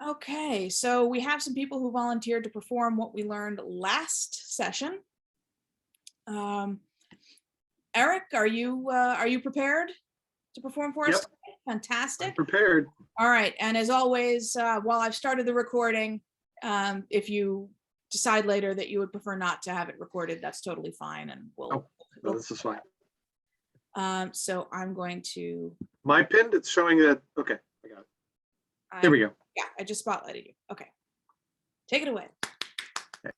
Okay, so we have some people who volunteered to perform what we learned last session. Eric, are you prepared to perform for us Yep. today? Fantastic. I'm prepared. All right, and as always, while I've started the recording, if you decide later that you would prefer not to have it recorded, that's totally fine, and No, this is fine. so I'm going to. My pinned, it's showing that. Okay, I got it. There we go. Yeah, I just spotlighted you. Okay, take it away. Okay.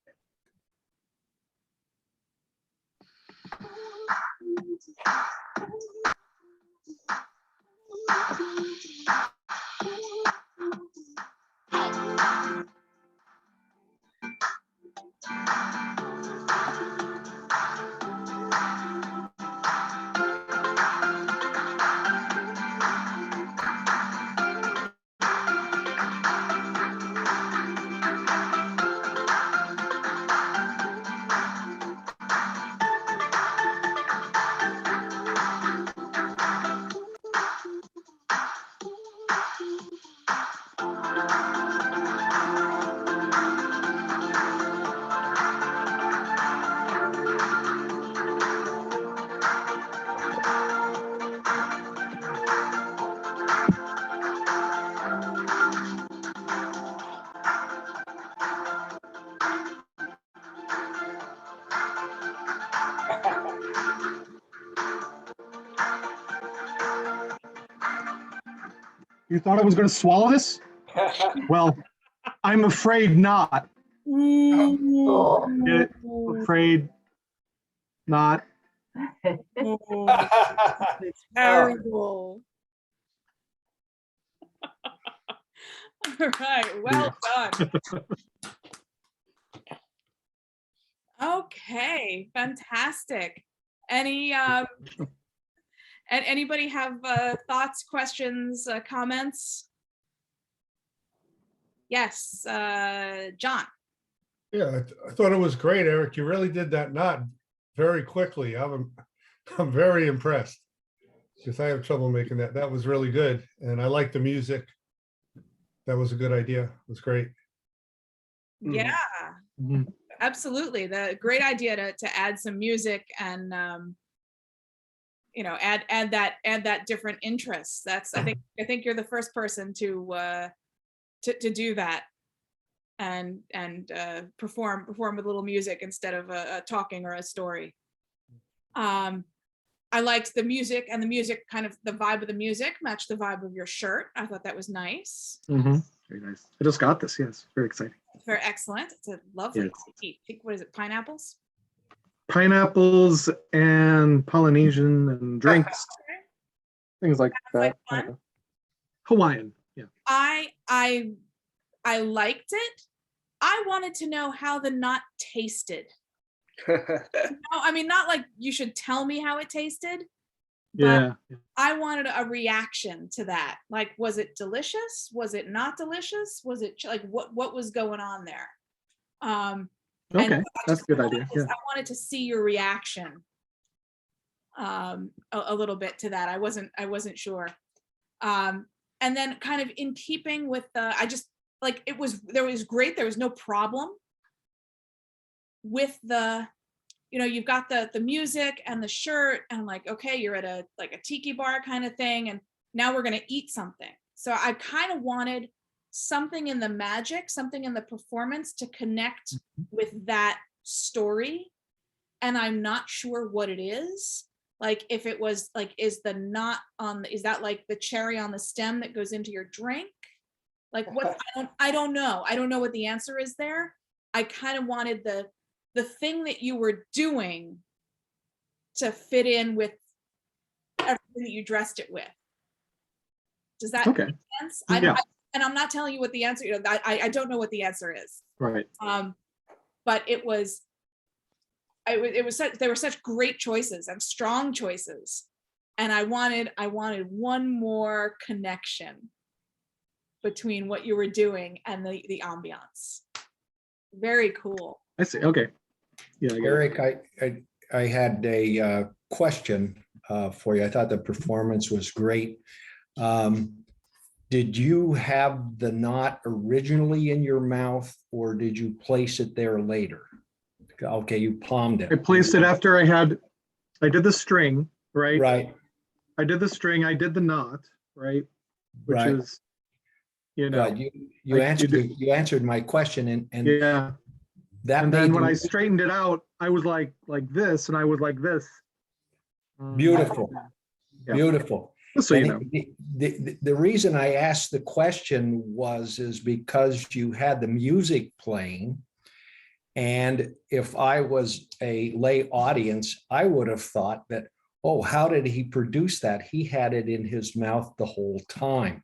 You thought I was going to swallow this? Well, I'm afraid not. Get it? Afraid not. It's terrible. All right, well done. Okay, fantastic. Anybody have thoughts, questions, comments? Yes, John. Yeah, I thought it was great, Eric. You really did that knot very quickly. I'm very impressed because I have trouble making that. That was really good, and I like the music. That was a good idea. It was great. Yeah, absolutely. The great idea to add some music and add that different interests. That's I think you're the first person to do that and perform with a little music instead of a talking or a story. I liked the music, and the music kind of the vibe of the music matched the vibe of your shirt. I thought that was nice. Very nice. I just got this. Yes, very exciting. Very excellent. It's a lovely Yes. what is it? Pineapples? Pineapples and Polynesian and drinks, things like that. Like fun. Hawaiian. Yeah. I liked it. I wanted to know how the knot tasted. No, I mean, not like you should tell me how it tasted, but Yeah. I wanted a reaction to that. Like, was it delicious? Was it not delicious? Was it like what was going on there? Okay, that's a good idea. Yeah. I wanted to see your reaction a little bit to that. I wasn't sure. And then kind of in keeping with I just like it was great. There was no problem with you've got the music and the shirt and like, okay, you're at a tiki bar kind of thing, and now we're going to eat something. So I kind of wanted something in the magic, something in the performance to connect with that story, and I'm not sure what it is. Like if it was like, is that like the cherry on the stem that goes into your drink? Like what? I don't know. I don't know what the answer is there. I kind of wanted the thing that you were doing to fit in with everything that you dressed it with. Does that make sense? Yeah. And I'm not telling you what the answer, I don't know what the answer is. Right. But it was such, there were such great choices and strong choices. And I wanted one more connection between what you were doing and the ambiance. Very cool. I see. Okay. Yeah. Eric, I had a question for you. I thought the performance was great. Did you have the knot originally in your mouth, or did you place it there later? Okay, you palmed I it. placed it after I did the string, right? Right, I did the string, I did the knot, right? Which right. is, you Good. know, You like answered, do. you answered my question, and Yeah. that And made then when I the straightened it out, I was like this, and I was like this. beautiful, Yeah. beautiful. Just so you know. And the reason I asked the question is because you had the music playing. And if I was a lay audience, I would have thought that, oh, how did he produce that? He had it in his mouth the whole time.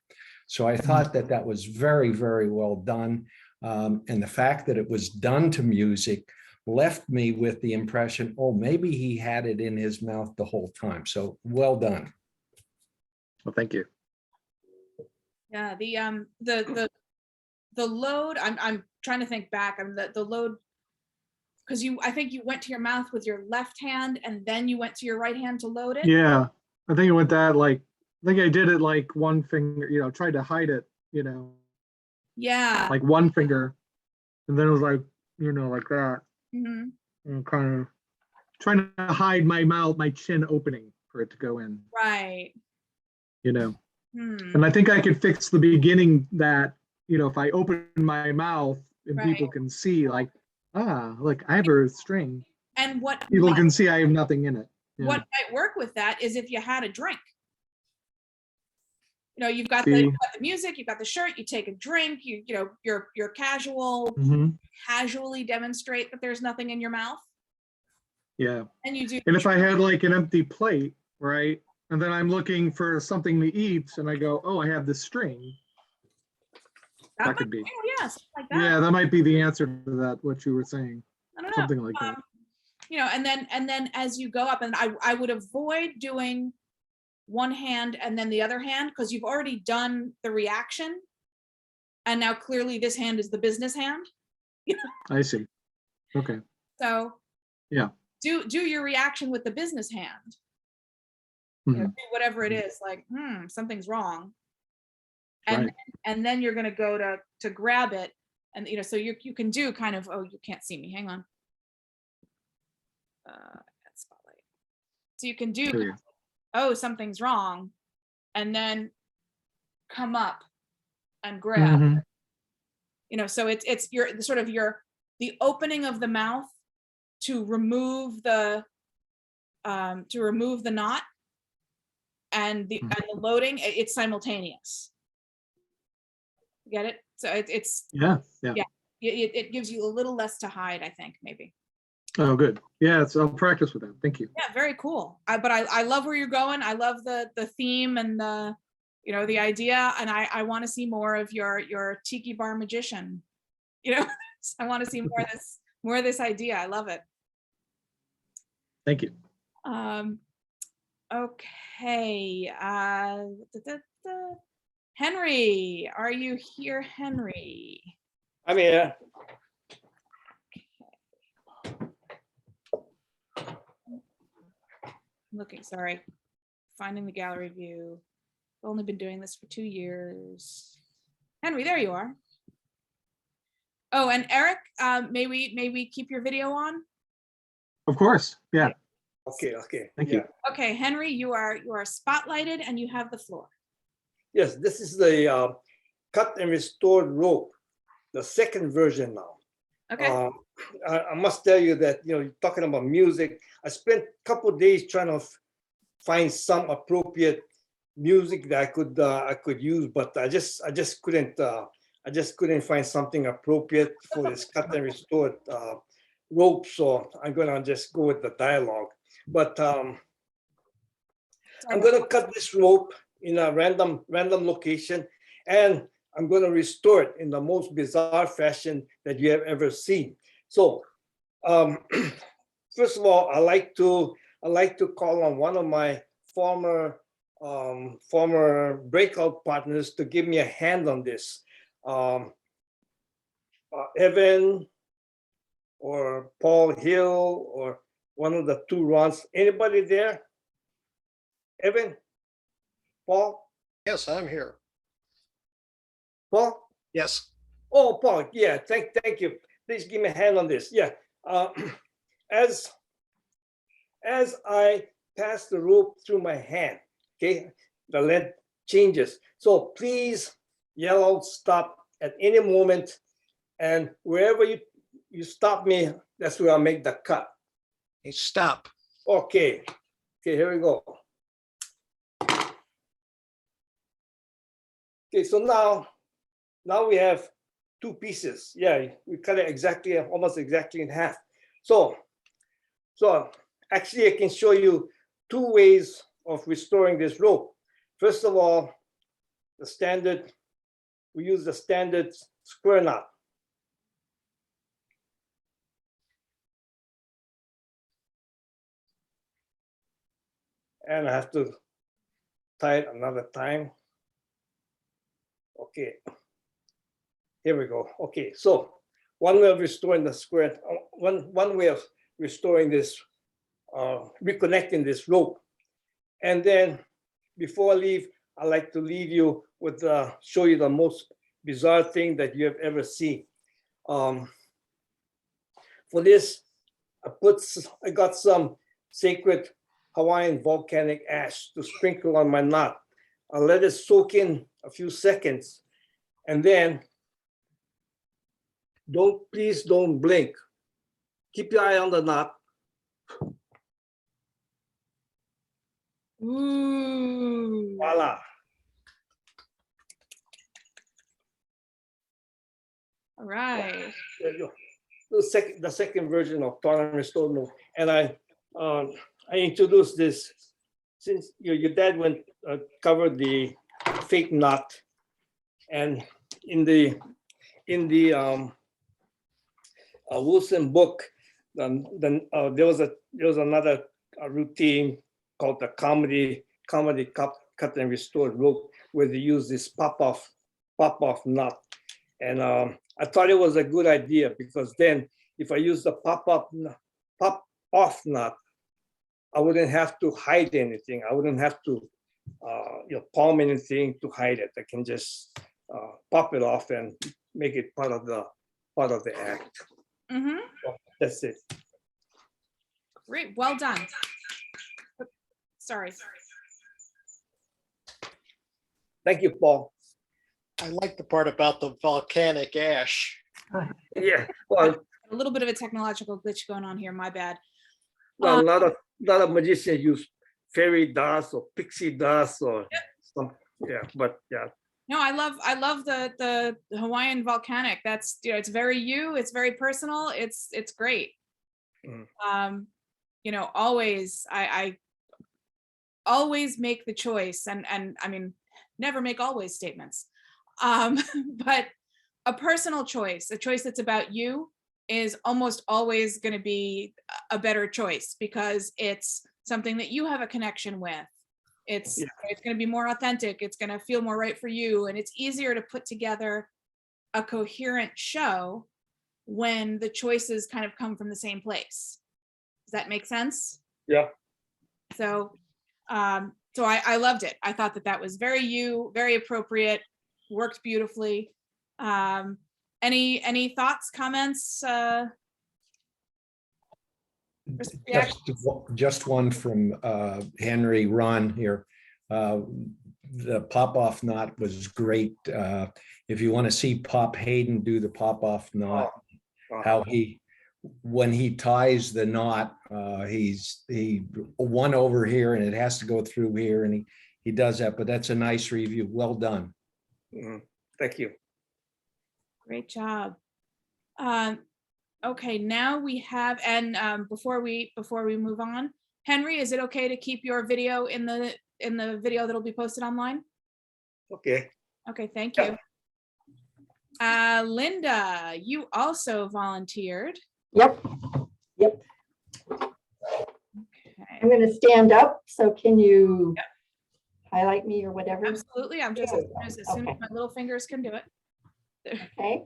So I thought that that was very, very well done. And the fact that it was done to music left me with the impression, oh, maybe he had it in his mouth the whole time. So well done. Well, thank you. Yeah, the load, I'm trying to think back. The load, because I think you went to your mouth with your left hand and then you went to your right hand to load it. Yeah, I think it went that I think I did it like one finger, tried to hide it, Yeah. like one finger, and then it was like, like that, Mhm. and kind of trying to hide my mouth, my chin opening for it to go in, Right. And Hmm. I think I could fix the beginning that, if I open my mouth and Right. people can see, like, look, I have a string. And what People might, can see I have nothing in it. Yeah. what might work with that is if you had a drink. You've got See? the music, you've got the shirt, you take a drink, you're casual, Mhm. casually demonstrate that there's nothing in your mouth. Yeah. And you do. And if I had like an empty plate, right? And then I'm looking for something to eat and I go, oh, I have this string. That could be. Oh, yeah, something like that. Yeah, that might be the answer to that, what you were saying. I don't know. Something like that. And then as you go up, and I would avoid doing one hand and then the other hand, because you've already done the reaction. And now clearly this hand is the business hand. I see. Okay. So yeah. Do your reaction with the business hand. Mhm. Do whatever it is, like, something's wrong. And Right. and then you're gonna go to grab it. And so you can do kind of, oh, you can't see me. Hang on. Spotlight. So you can do There you go. oh, something's wrong, and then come up and grab. Mhm. So it's your sort of the opening of the mouth to remove the knot, and the loading. It's simultaneous. Get it? So it's Yeah. it gives you a little less to hide, I think, maybe. Oh, good. Yeah, I'll practice with that. Thank you. Yeah, very cool. But I love where you're going. I love the theme and the idea, and I want to see more of your tiki bar magician. I want to see more of this idea. I love it. Thank you. Okay. Henry, are you here, Henry? I'm here. Looking, sorry. Finding the gallery view. I've only been doing this for 2 years. Henry, there you are. Oh, and Eric, may we keep your video on? Of course. Yeah. Okay. Thank you. Okay, Henry, you are spotlighted and you have the floor. Yes, this is the cut and restored rope, the second version now. Okay. I must tell you that, you're talking about music. I spent a couple of days trying to find some appropriate music that I could use, but I just couldn't find something appropriate for this cut and restored rope. So I'm gonna just go with the dialogue. But I'm gonna cut this rope in a random location, and I'm going to restore it in the most bizarre fashion that you have ever seen. So, first of all, I like to call on one of my former breakout partners to give me a hand on this. Evan or Paul Hill or one of the two Rons. Anybody there? Evan? Paul? Yes, I'm here. Paul? Yes. Oh, Paul, yeah, thank you. Please give me a hand on this. Yeah. As I pass the rope through my hand, okay, the length changes. So please yell out stop at any moment. And wherever you stop me, that's where I'll make the cut. Hey, stop. Okay. Okay, here we go. Okay, so now we have two pieces. Yeah, we cut it exactly, almost exactly in half. So actually I can show you two ways of restoring this rope. First of all, we use the standard square knot. And I have to tie it another time. Okay, here we go. Okay, so one way of restoring the square, one way of restoring this, reconnecting this rope. And then before I leave, I'd like to leave you with, show you the most bizarre thing that you have ever seen. For this, I got some sacred Hawaiian volcanic ash to sprinkle on my knot. I'll let it soak in a few seconds, and then please don't blink. Keep your eye on the knot. Ooh. Voila. All right. There you go. The second version of Torn and Restored Rope. And I introduced this since your dad covered the fake knot, and in the Wilson book, there was another routine called the comedy cut and restored rope, where they use this pop off knot. And I thought it was a good idea, because then if I use the pop off knot, I wouldn't have to hide anything. I wouldn't have to palm anything to hide it. I can just pop it off and make it part of the act. Mm-hmm. So that's it. Great. Well done. Sorry. Thank you, Paul. I like the part about the volcanic ash. Yeah. Well, A little bit of a technological glitch going on here. My bad. a lot of magicians use fairy dust or pixie dust or some. Yeah, but yeah. No, I love the Hawaiian volcanic. That's, it's very you. It's very personal. It's great. Mm. Always I always make the choice, and I mean, never make always statements. But a personal choice, a choice that's about you, is almost always going to be a better choice, because it's something that you have a connection with. It's going to be more authentic. It's going to feel more right for you. And it's easier to put together a coherent show when the choices kind of come from the same place. Does that make sense? Yeah. So I loved it. I thought that was very you, very appropriate, worked beautifully. Any thoughts, comments? Just one from Henry Ron here. The pop-off knot was great. If you want to see Pop Hayden do the pop-off knot, how when he ties the knot, he one over here and it has to go through here, and he does that. But that's a nice review. Well done. Thank you. Great job. Okay, now we have, and before we move on, Henry, is it okay to keep your video in the video that'll be posted online? Okay. Okay, thank you. Linda, you also volunteered. Yep. Okay. I'm going to stand up. So can you highlight me or whatever? Absolutely. I'm just as soon as my little fingers can do it. Okay.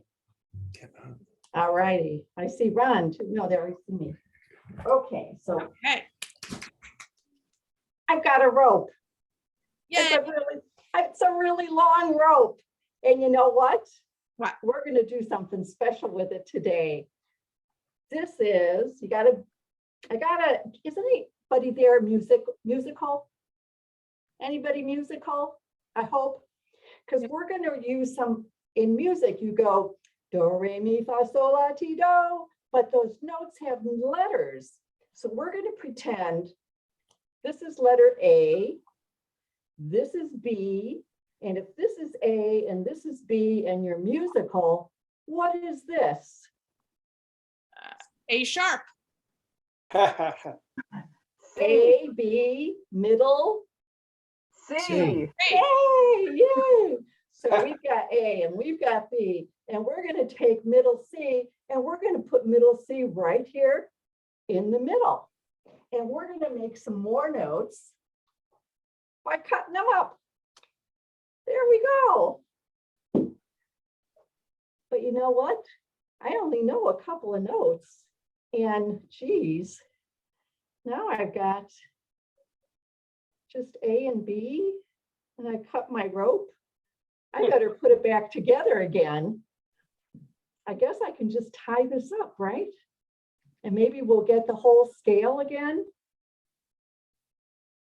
All righty. I see Ron too. No, there I see me. Okay, so Okay. I've got a rope. Yay. It's a really long rope. And you know what? What? We're gonna do something special with it today. This is, isn't anybody there musical? Anybody musical? I hope. Because we're gonna use some, in music, you go do, re, mi, fa, sol, la, ti, do, but those notes have letters. So we're gonna pretend this is letter A, this is B, and if this is A and this is B and you're musical, what is this? A sharp. A, B, middle. C. Yay, yay. So we've got A and we've got B, and we're gonna take middle C and we're gonna put middle C right here in the middle. And we're gonna make some more notes by cutting them up. There we go. But you know what? I only know a couple of notes, and geez, now I've got just A and B, and I cut my rope. I better put it back together again. I guess I can just tie this up, right? And maybe we'll get the whole scale again.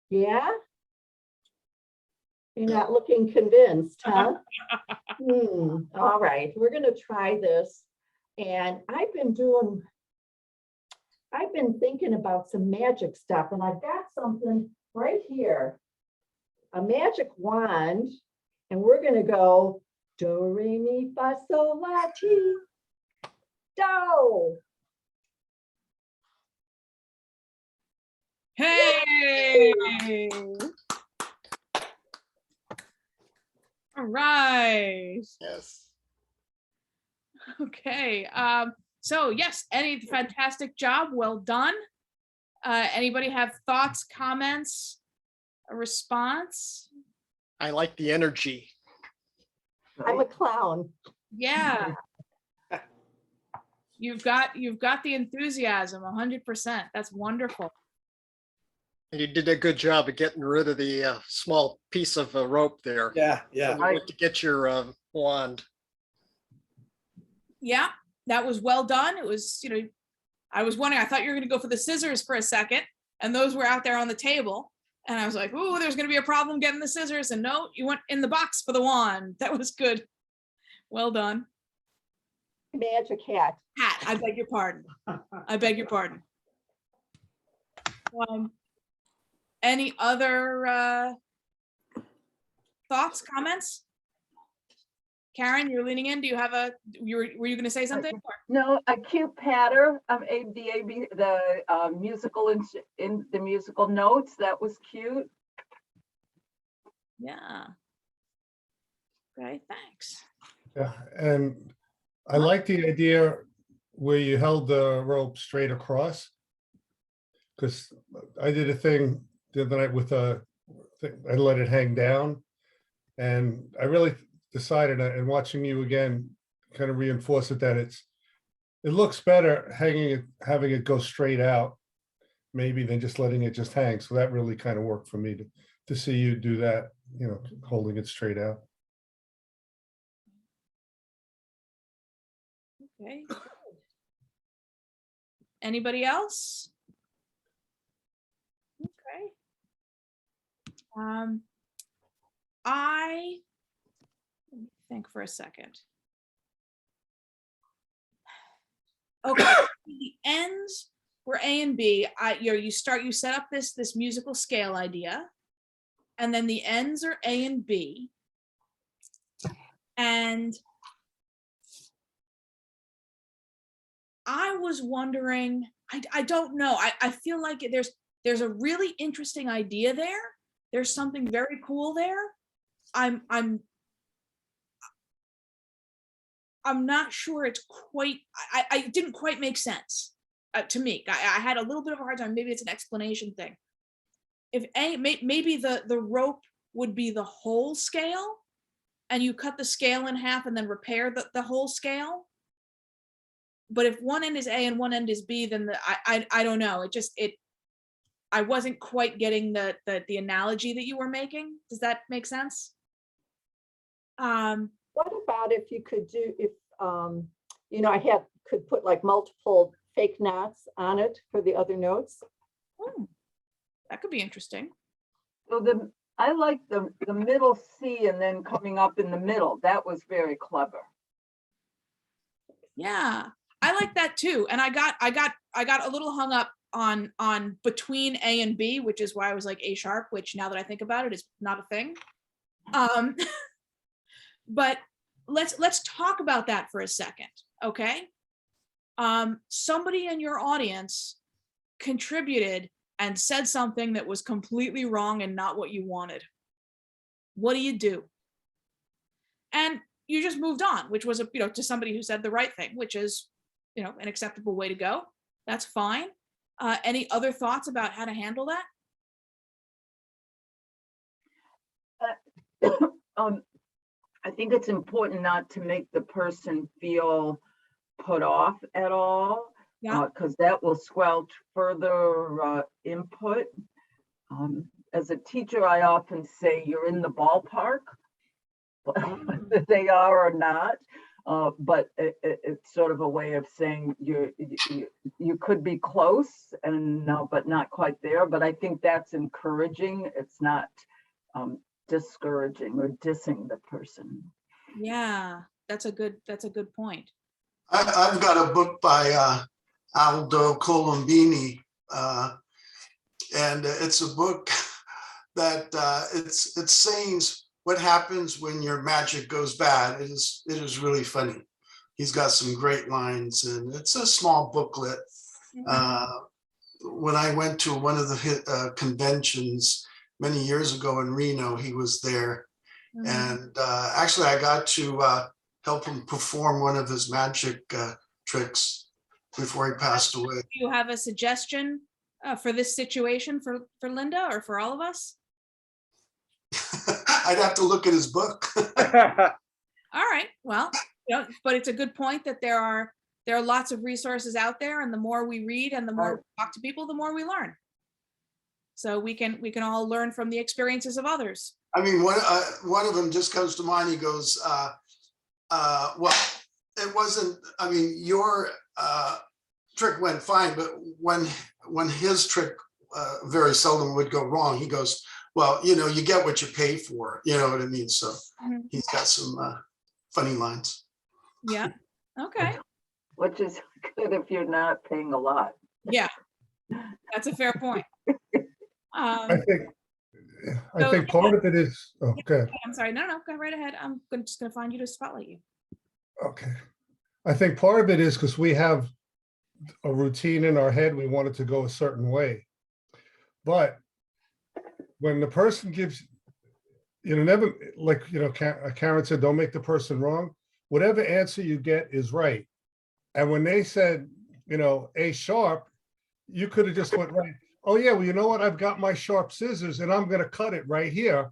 Yeah? You're not looking convinced, huh? All right, we're gonna try this. And I've been thinking about some magic stuff, and I've got something right here, a magic wand, and we're gonna go do, re, mi, fa, sol, la, ti, do. Hey! All right. Yes. Okay. So yes, fantastic job. Well done. Anybody have thoughts, comments, a response? I like the energy. I'm a clown. Yeah. You've got the enthusiasm, 100%. That's wonderful. And you did a good job of getting rid of the small piece of rope there. Yeah, yeah. You went to get your wand. Yeah, that was well done. It was, I was wondering, I thought you were going to go for the scissors for a second, and those were out there on the table. And I was like, oh, there's going to be a problem getting the scissors. And no, you went in the box for the wand. That was good. Well done. Magic hat. Hat, I beg your pardon. I beg your pardon. Any other thoughts, comments? Karen, you're leaning in. Do you have were you going to say something? No, a cute patter of the musical in the musical notes. That was cute. Yeah. Okay, thanks. Yeah, and I like the idea where you held the rope straight across. Because I did a thing the other night with I let it hang down. And I really decided, and watching you again, kind of reinforce it, that it looks better having it go straight out, maybe, than just letting it just hang. So that really kind of worked for me to see you do that, holding it straight out. Okay. Good. Anybody else? Okay. Let me think for a second. Okay, the ends were A and B. You set up this musical scale idea, and then the ends are A and B. And I was wondering, I don't know. I feel like there's a really interesting idea there. There's something very cool there. I'm not sure it's quite, I didn't quite make sense to me. I had a little bit of a hard time. Maybe it's an explanation thing. Maybe the rope would be the whole scale, and you cut the scale in half and then repair the whole scale. But if one end is A and one end is B, then I don't know. I wasn't quite getting the analogy that you were making. Does that make sense? What about if you could do, if, you know, could put like multiple fake knots on it for the other notes? That could be interesting. So I like the middle C and then coming up in the middle. That was very clever. Yeah, I like that too. And I got a little hung up on between A and B, which is why I was like A sharp, which now that I think about it is not a thing. But let's talk about that for a second, okay? Somebody in your audience contributed and said something that was completely wrong and not what you wanted. What do? And you just moved on, which was to somebody who said the right thing, which is, an acceptable way to go. That's fine. Any other thoughts about how to handle that? I think it's important not to make the person feel put off at all, because that will squelch further input. As a teacher, I often say you're in the ballpark, whether they are or not. But it's sort of a way of saying you could be close and but not quite there. But I think that's encouraging. It's not discouraging or dissing the person. Yeah, that's a good point. I've got a book by Aldo Colombini, and it's a book that it's saying what happens when your magic goes bad. It is really funny. He's got some great lines, and it's a small booklet. When I went to one of the conventions many years ago in Reno, he was there. And actually I got to help him perform one of his magic tricks before he passed away. Do you have a suggestion for this situation for Linda or for all of us? I'd have to look at his book. All right, well, but it's a good point that there are lots of resources out there, and the more we read and the more we talk to people, the more we learn. So we can all learn from the experiences of others. I mean, one of them just comes to mind. He goes, well, it wasn't, I mean, your trick went fine, but when his trick very seldom would go wrong, he goes, well, you get what you pay for, you know what I mean? So he's got some funny lines. Yeah, okay. Which is good if you're not paying a lot. Yeah, that's a fair point. I think part of it is, good. I'm sorry, no, go right ahead. I'm just gonna find you to spotlight you. Okay. I think part of it is because we have a routine in our head, we want it to go a certain way. But when the person gives, never, like, Karen said, don't make the person wrong. Whatever answer you get is right. And when they said, A sharp, you could have just went right. Oh yeah, well, you know what? I've got my sharp scissors and I'm going to cut it right here.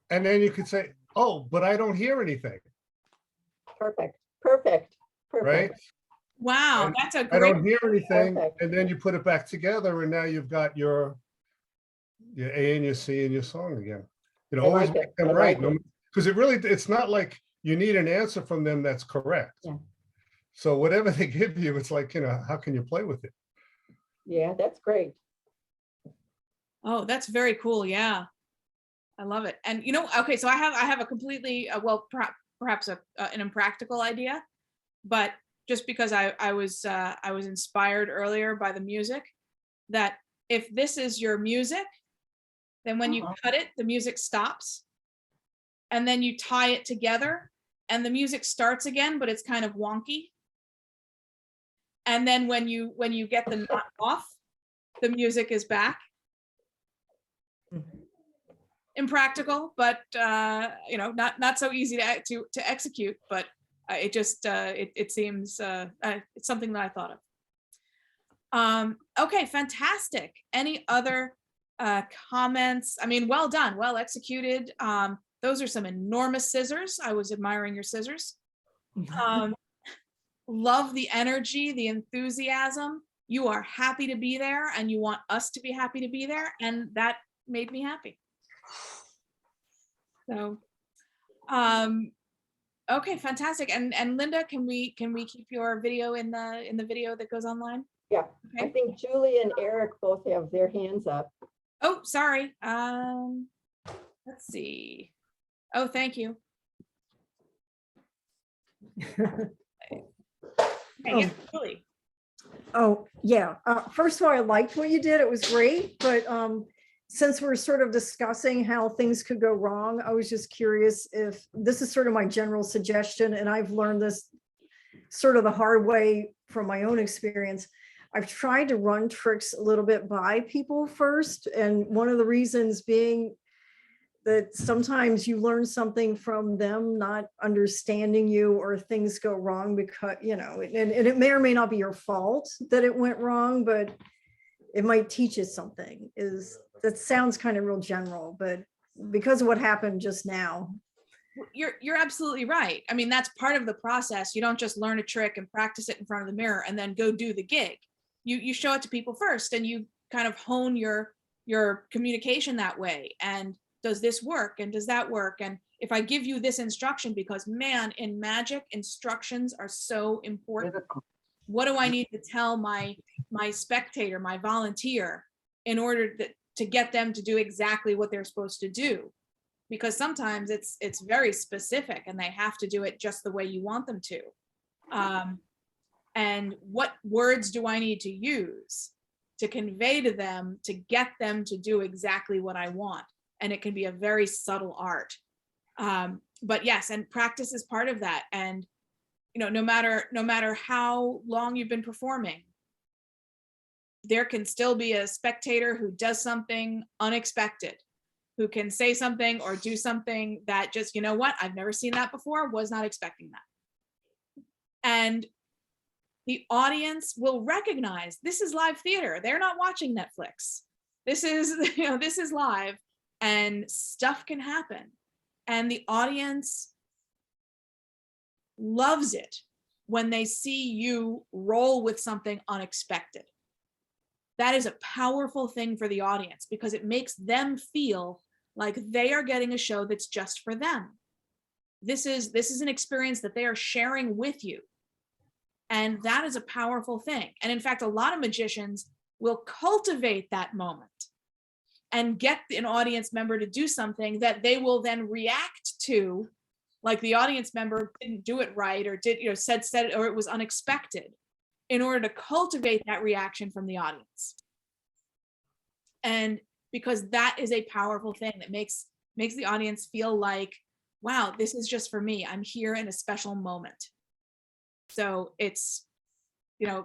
And then you could say, oh, but I don't hear anything. Perfect. Right? Wow, and that's a great. I don't hear anything. Perfect. And then you put it back together and now you've got your A and your C and your song again. Always make them right. Because it's not like you need an answer from them that's correct. Yeah. So whatever they give you, it's like, how can you play with it? Yeah, that's great. Oh, that's very cool. Yeah, I love it. And okay, so I have a completely perhaps an impractical idea, but just because I was inspired earlier by the music, that if this is your music, then when you cut it, the music stops, and then you tie it together, and the music starts again, but it's kind of wonky. And then when you get the knot off, the music is back. Impractical, but not so easy to execute. But it just it seems it's something that I thought of. Okay, fantastic. Any other comments? I mean, well done, well executed. Those are some enormous scissors. I was admiring your scissors. Love the energy, the enthusiasm. You are happy to be there, and you want us to be happy to be there, and that made me happy. So Okay, fantastic. And Linda, can we keep your video in the video that goes online? Yeah, I Okay. think Julie and Eric both have their hands up. Oh, sorry. Let's see. Oh, thank you. Okay, yeah, Julie. Oh, yeah. First of all, I liked what you did. It was great. But since we're sort of discussing how things could go wrong, I was just curious if this is sort of my general suggestion, and I've learned this sort of the hard way from my own experience. I've tried to run tricks a little bit by people first. And one of the reasons being that sometimes you learn something from them not understanding you, or things go wrong because, and it may or may not be your fault that it went wrong, but it might teach you something. That sounds kind of real general, but because of what happened just now. You're absolutely right. I mean, that's part of the process. You don't just learn a trick and practice it in front of the mirror and then go do the gig. You show it to people first, and you kind of hone your communication that way. And does this work? And does that work? And if I give you this instruction, because man, in magic, instructions are so important. What do I need to tell my spectator, my volunteer, in order to get them to do exactly what they're supposed to do? Because sometimes it's very specific and they have to do it just the way you want them to. And what words do I need to use to convey to them to get them to do exactly what I want? And it can be a very subtle art. But yes, and practice is part of that. And no matter how long you've been performing, there can still be a spectator who does something unexpected, who can say something or do something that just, you know what, I've never seen that before, was not expecting that. And the audience will recognize this is live theater. They're not watching Netflix. This is, this is live, and stuff can happen. And the audience loves it when they see you roll with something unexpected. That is a powerful thing for the audience, because it makes them feel like they are getting a show that's just for them. This is an experience that they are sharing with you. And that is a powerful thing. And in fact, a lot of magicians will cultivate that moment and get an audience member to do something that they will then react to, like the audience member didn't do it right, or did, said it, or it was unexpected, in order to cultivate that reaction from the audience. And because that is a powerful thing that makes the audience feel like, wow, this is just for me. I'm here in a special moment. So it's,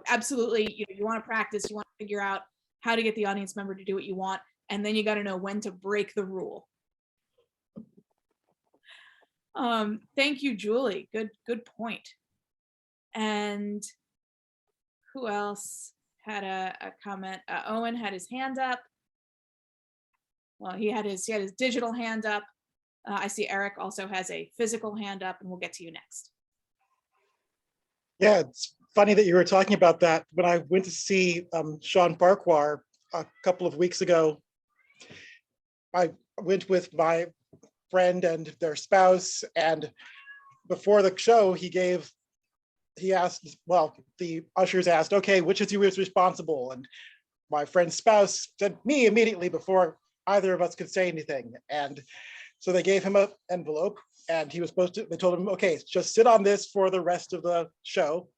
absolutely, you want to practice, you want to figure out how to get the audience member to do what you want. And then you got to know when to break the rule. Thank you, Julie. Good point. And who else had a comment? Owen had his hand up. Well, he had his digital hand up. I see Eric also has a physical hand up, and we'll get to you next. Yeah, it's funny that you were talking about that. When I went to see Sean Farquhar a couple of weeks ago, I went with my friend and their spouse, and before the show, he asked, well, the ushers asked, okay, which of you is responsible? And my friend's spouse said me immediately before either of us could say anything. And so they gave him an envelope, and he was supposed to, they told him, okay, just sit on this for the rest of the show.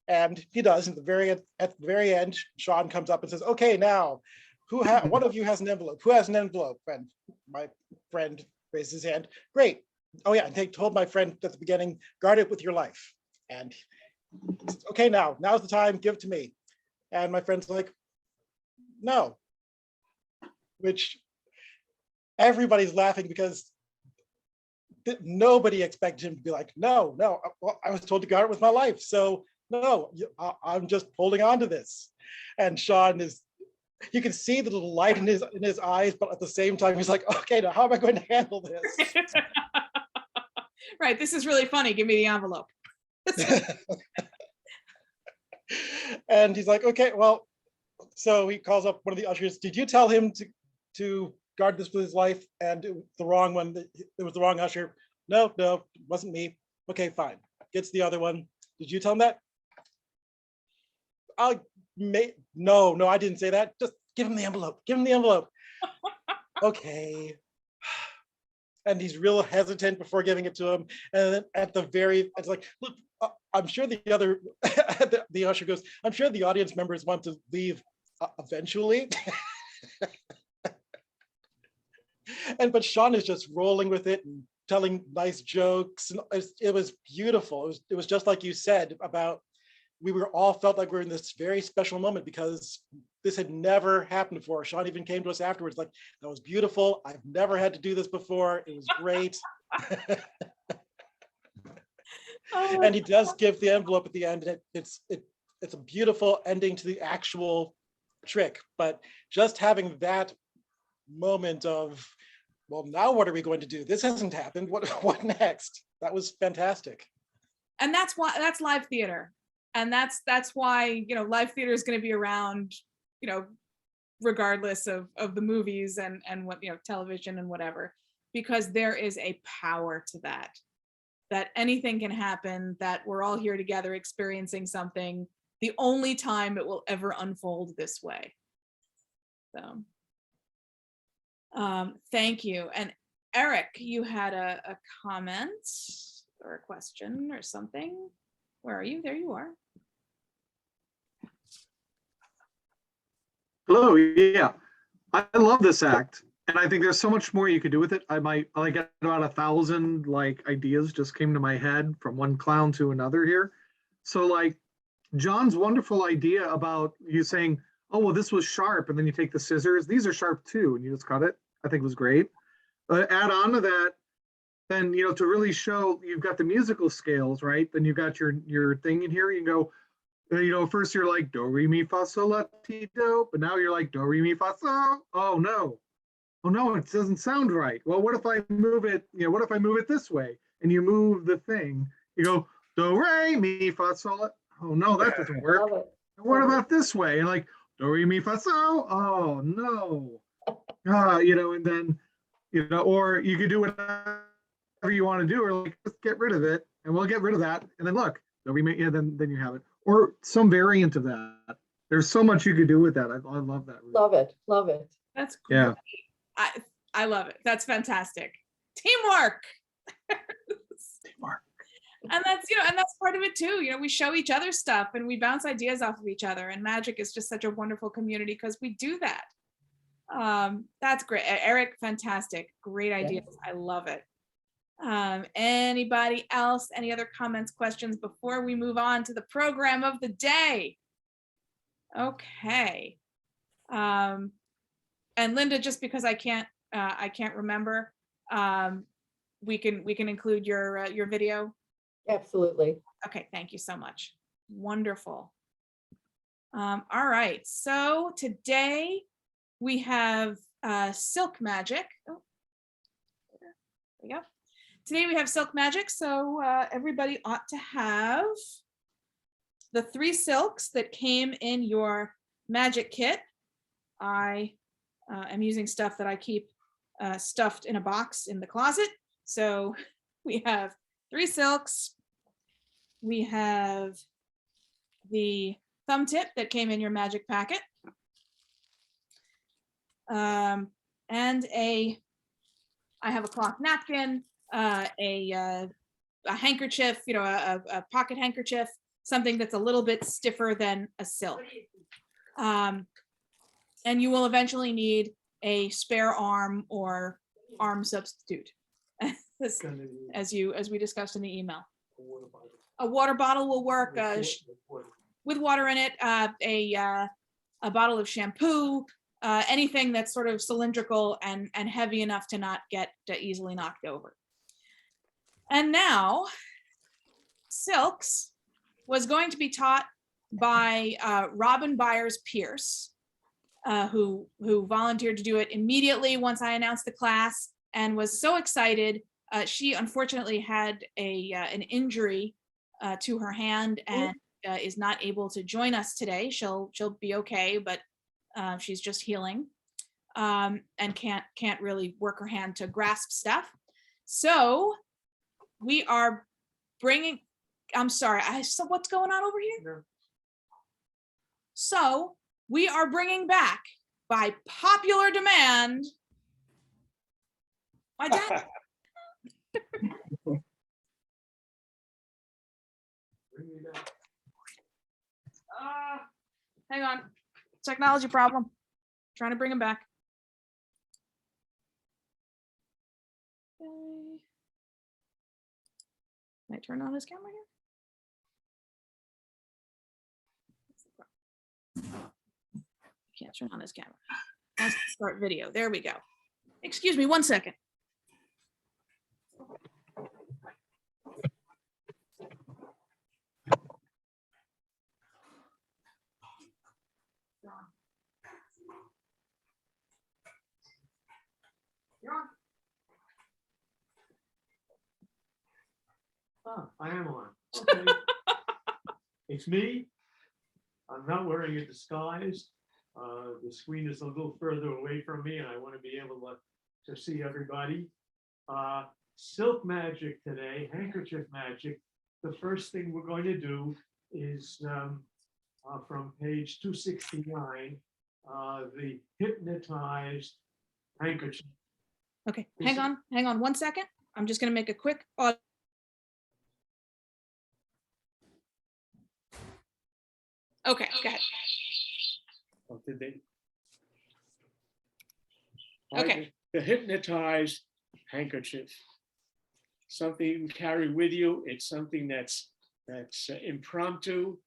And he does. At the very end, Sean comes up and says, okay, now, one of you has an envelope? Who has an envelope? And my friend raised his hand. Great. Oh yeah, and they told my friend at the beginning, guard it with your life. And he says, okay, now's the time, give it to me. And my friend's like, no. Which everybody's laughing, because nobody expected him to be like, no, well, I was told to guard it with my life. So no, I'm just holding on to this. And Sean you can see the little light in his eyes, but at the same time, he's like, okay, now how am I going to handle this? Right, this is really funny. Give me the envelope. And he's like, okay, well, so he calls up one of the ushers. Did you tell him to guard this with his life? And it was the wrong one. It was the wrong usher. No, it wasn't me. Okay, fine. Gets the other one. Did you tell him that? No, I didn't say that. Just give him the envelope. Give him the envelope. Okay. And he's real hesitant before giving it to him. And then at the it's like, look, I'm sure the other, the usher goes, I'm sure the audience members want to leave eventually. But Sean is just rolling with it and telling nice jokes. And it was beautiful. It was just like you said about, we were all felt like we were in this very special moment because this had never happened before. Sean even came to us afterwards like, that was beautiful. I've never had to do this before. It was great. And he does give the envelope at the end. And it's a beautiful ending to the actual trick. But just having that moment of, well, now what are we going to do? This hasn't happened. What next? That was fantastic. And that's live theater. And that's why, live theater is going to be around, regardless of the movies and what, television and whatever, because there is a power to that anything can happen, that we're all here together experiencing something, the only time it will ever unfold this way. So, thank you. And Eric, you had a comment or a question or something. Where are you? There you are. Hello, yeah. I love this act. And I think there's so much more you could do with it. I get about 1,000 ideas just came to my head from one clown to another here. So John's wonderful idea about you saying, oh, well, this was sharp. And then you take the scissors. These are sharp too. And you just cut it. I think was great. Add on to that, then, to really show you've got the musical scales, right? Then you've got your thing in here. You go, first you're like, do, re, mi, fa, sol, la, ti, do. But now you're like, do, re, mi, fa, sol. Oh, no, it doesn't sound right. Well, what if I move it, what if I move it this way? And you move the thing, you go, do, re, mi, fa, sol, la. Oh, no, that doesn't work. What about this way? And do, re, mi, fa, sol. Oh, no. And then, or you could do whatever you want to do, or just get rid of it, and we'll get rid of that. And then look, then you have it. Or some variant of that. There's so much you could do with that. I love that. Love it. Love it. That's great. Yeah. I love it. That's fantastic. Teamwork. Teamwork. And that's part of it too. We show each other stuff and we bounce ideas off of each other. And Magic is just such a wonderful community because we do that. That's great. Eric, fantastic. Great ideas. I love it. Anybody else? Any other comments, questions before we move on to the program of the day? Okay. And Linda, just because I can't remember, we can include your video. Absolutely. Okay, thank you so much. Wonderful. All right, so today we have Silk Magic. Oh, there we go. Today we have Silk Magic, so everybody ought to have the 3 silks that came in your magic kit. I am using stuff that I keep stuffed in a box in the closet. So we have 3 silks. We have the thumb tip that came in your magic packet. And I have a cloth napkin, a handkerchief, a pocket handkerchief, something that's a little bit stiffer than a silk. And you will eventually need a spare arm or arm substitute, as we discussed in the email. A water bottle will work with water in it. A bottle of shampoo, anything that's sort of cylindrical and heavy enough to not get easily knocked over. And now, silks was going to be taught by Robin Byers-Pierce, who volunteered to do it immediately once I announced the class, and was so excited. She unfortunately had an injury to her hand and is not able to join us today. She'll be okay, but she's just healing and can't really work her hand to grasp stuff. So we are bringing, I'm sorry, so what's going on over here? So we are bringing back, by popular demand, my dad. Hang on, technology problem. Trying to bring him back. Okay. Can I turn on his camera here? Can't turn on his camera. Let's start video. There we go. Excuse me 1 second. You're on. Oh, I am on. Okay. It's me. I'm not wearing a disguise. The screen is a little further away from me and I want to be able to see everybody. Silk magic today, handkerchief magic. The first thing we're going to do is from page 269, the hypnotized handkerchief. Okay, hang on 1 second. I'm just gonna make a quick. Okay, go ahead. Oh, did they? Okay. The hypnotized handkerchief. Something you can carry with you. It's something that's impromptu.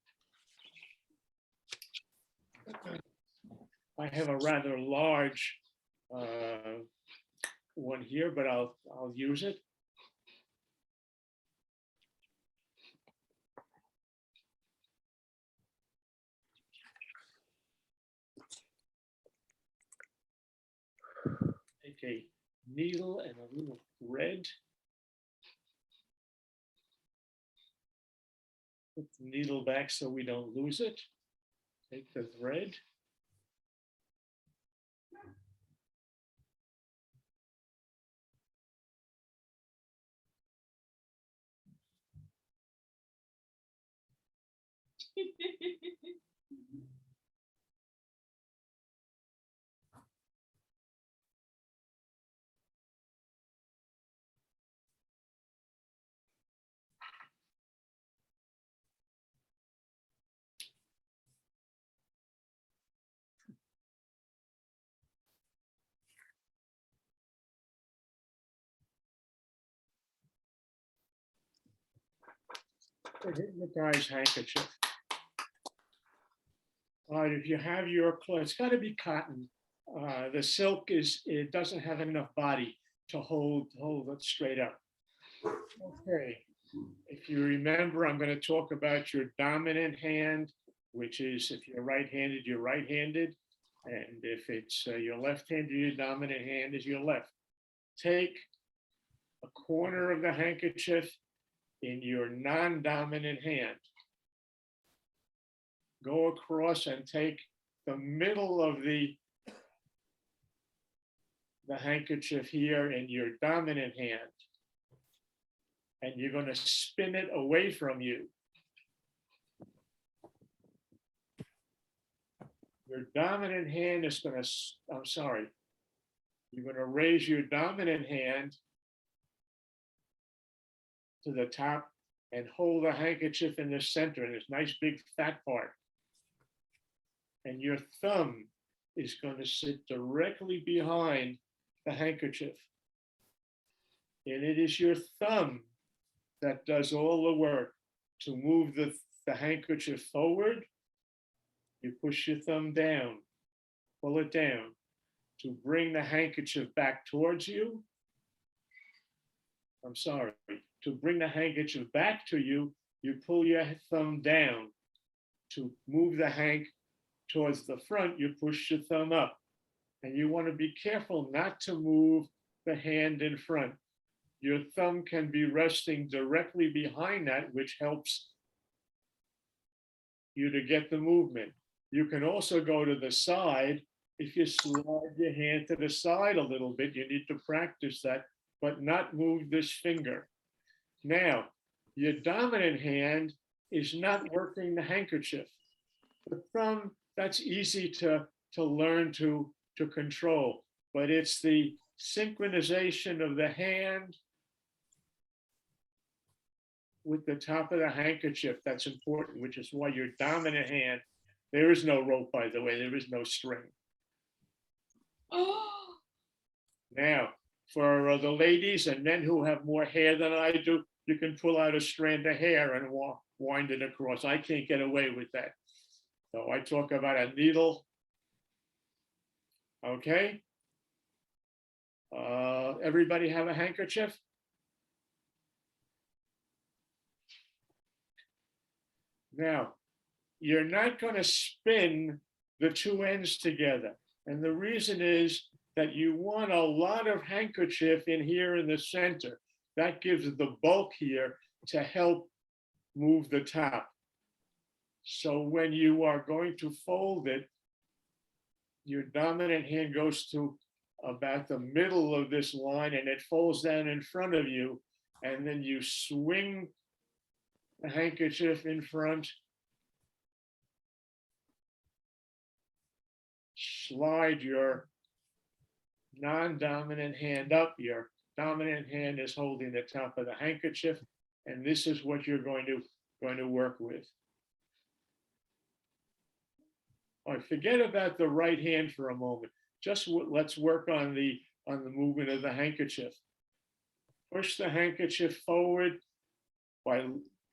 I have a rather large one here, but I'll use it. Take a needle and a little thread. Put the needle back so we don't lose it. Take the thread. A hypnotized handkerchief. All right, if you have your clothes, it's got to be cotton. The silk it doesn't have enough body to hold it straight up. Okay, if you remember, I'm going to talk about your dominant hand, which is if you're right-handed, you're right-handed, and if it's your left-handed, your dominant hand is your left. Take a corner of the handkerchief in your non-dominant hand. Go across and take the middle of the handkerchief here in your dominant hand. And you're going to spin it away from you. Your dominant hand is going to, you're going to raise your dominant hand to the top and hold the handkerchief in the center in this nice big fat part. And your thumb is going to sit directly behind the handkerchief. And it is your thumb that does all the work to move the handkerchief forward. You push your thumb down, pull it down to bring the handkerchief back towards you. To bring the handkerchief back to you, you pull your thumb down. To move the hank towards the front, you push your thumb up. And you want to be careful not to move the hand in front. Your thumb can be resting directly behind that, which helps you to get the movement. You can also go to the side. If you slide your hand to the side a little bit, you need to practice that, but not move this finger. Now, Your dominant hand is not working the handkerchief. The thumb, that's easy to learn to control, but it's the synchronization of the hand with the top of the handkerchief that's important, which is why your dominant hand, there is no rope, by the way, there is no string. Now, for the ladies and men who have more hair than I do, you can pull out a strand of hair and wind it across. I can't get away with that. So I talk about a needle. Okay. Everybody have a handkerchief? Now, you're not going to spin the two ends together. And the reason is that you want a lot of handkerchief in here in the center. That gives the bulk here to help move the top. So when you are going to fold it, your dominant hand goes to about the middle of this line and it folds down in front of you. And then you swing the handkerchief in front, slide your non-dominant hand up. Your dominant hand is holding the top of the handkerchief, and this is what you're going to work with. All right, forget about the right hand for a moment. Just let's work on the movement of the handkerchief. Push the handkerchief forward by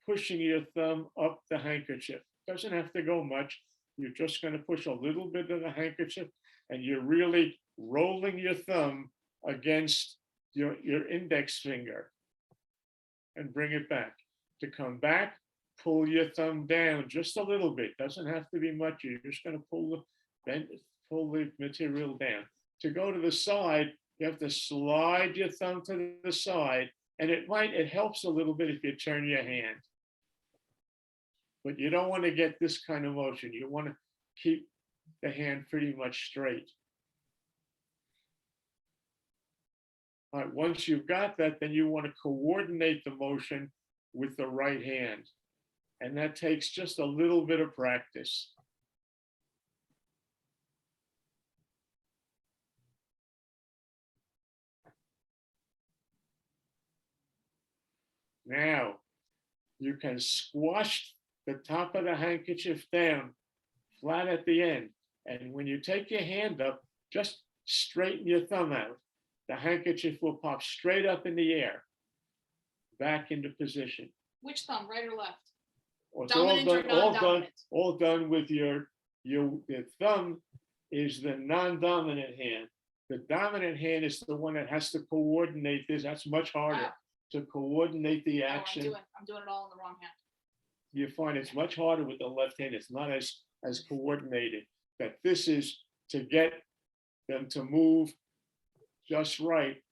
pushing your thumb up the handkerchief. Doesn't have to go much. You're just going to push a little bit of the handkerchief, and you're really rolling your thumb against your index finger and bring it back. To come back, pull your thumb down just a little bit. Doesn't have to be much. You're just going to pull the material down. To go to the side, you have to slide your thumb to the side, and it helps a little bit if you turn your hand. But you don't want to get this kind of motion. You want to keep the hand pretty much straight. All right, once you've got that, then you want to coordinate the motion with the right hand. And that takes just a little bit of practice. Now, you can squash the top of the handkerchief down flat at the end. And when you take your hand up, just straighten your thumb out. The handkerchief will pop straight up in the air, back into position. Which thumb, right or left? It's Dominant or non-dominant? all done with your thumb is the non-dominant hand. The dominant hand is the one that has to coordinate this. That's much harder to coordinate the action. I'm doing it all in the wrong hand. You find it's much harder with the left hand. It's not as coordinated. That this is to get them to move just right.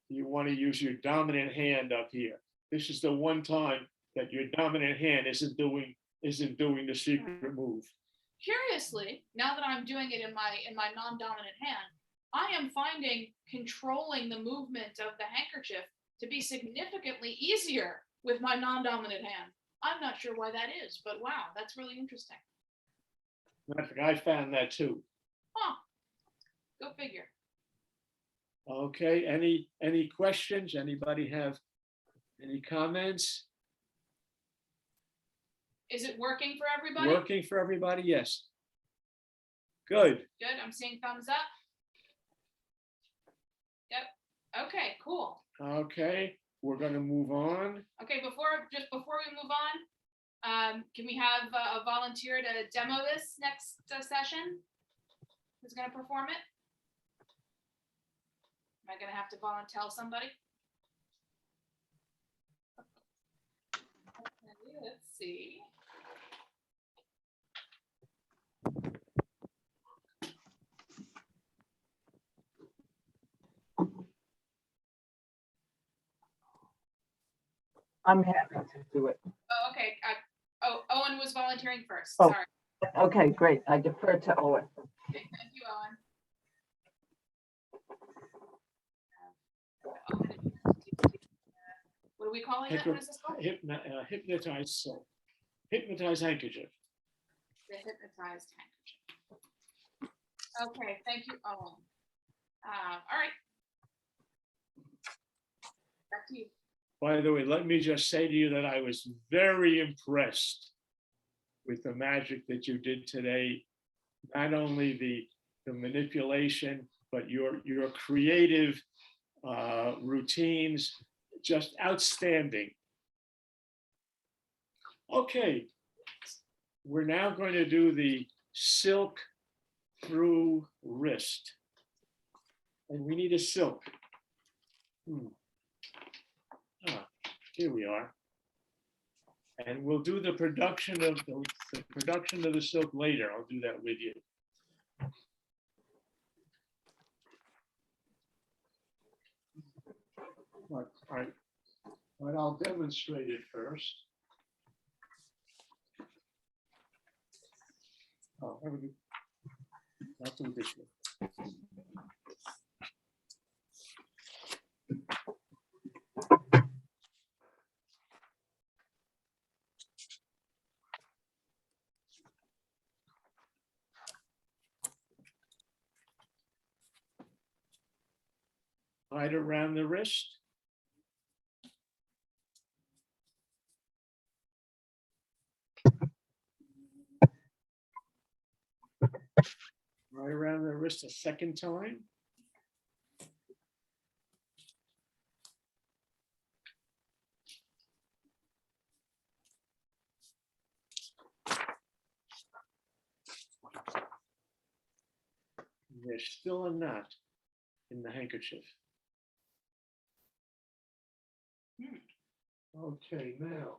You want to use your dominant hand up here. This is the one time that your dominant hand isn't doing the secret move. Curiously, now that I'm doing it in my non-dominant hand, I am finding controlling the movement of the handkerchief to be significantly easier with my non-dominant hand. I'm not sure why that is, but wow, that's really interesting. I found that too. Huh. Go figure. Okay, any questions? Anybody have any comments? Is it working for everybody? Working for everybody, yes. Good. Good, I'm seeing thumbs up. Yep, okay, cool. Okay, we're gonna move on. Okay, before we move on, can we have a volunteer to demo this next session? Who's gonna perform it? Am I gonna have to volunteer somebody? Let's see. I'm happy to do it. Oh, okay. Owen was volunteering first. Oh. Sorry. Okay, great. I defer to Owen. Okay, thank you, Owen. What do are we calling it? What is this called? Hypnotized silk. Hypnotized handkerchief. The hypnotized handkerchief. Okay, thank you, Owen. All right. Back to you. By the way, let me just say to you that I was very impressed with the magic that you did today. Not only the manipulation, but your creative routines, just outstanding. Okay, we're now going to do the silk through wrist. And we need a silk. Here we are. And we'll do the production of the silk later. I'll do that with you. But I'll demonstrate it first. Oh, I'll do this one. Right around the wrist. Right around the wrist a second time. There's still a knot in the handkerchief. Okay, now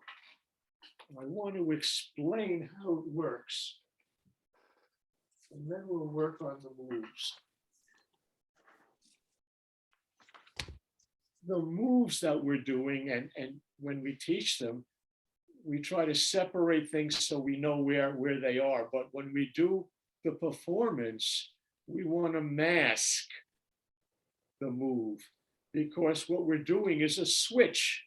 I want to explain how it works. And then we'll work on the moves. The moves that we're doing, and when we teach them, we try to separate things so we know where they are. But when we do the performance, we want to mask the move, because what we're doing is a switch.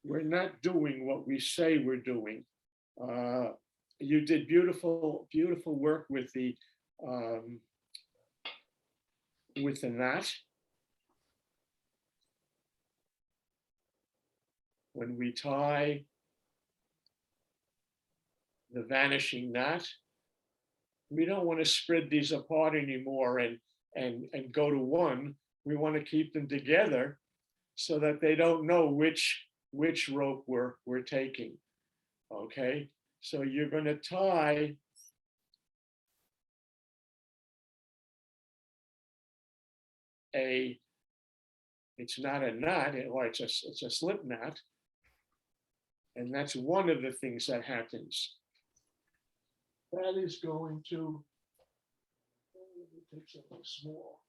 We're not doing what we say we're doing. You did beautiful, beautiful work with the knot. When we tie the vanishing knot, we don't want to spread these apart anymore and go to one. We want to keep them together so that they don't know which rope we're taking. Okay, so you're going to tie it's not a knot, or it's a slip knot, and that's one of the things that happens. That is going to take something small.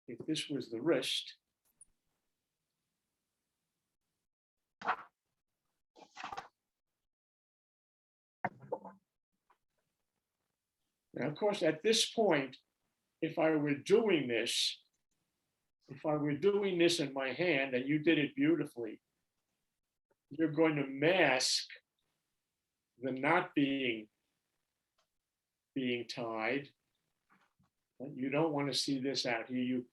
If this was the wrist, now, of course, at this point, if I were doing this in my hand, and you did it beautifully, you're going to mask the knot being tied. You don't want to see this out here.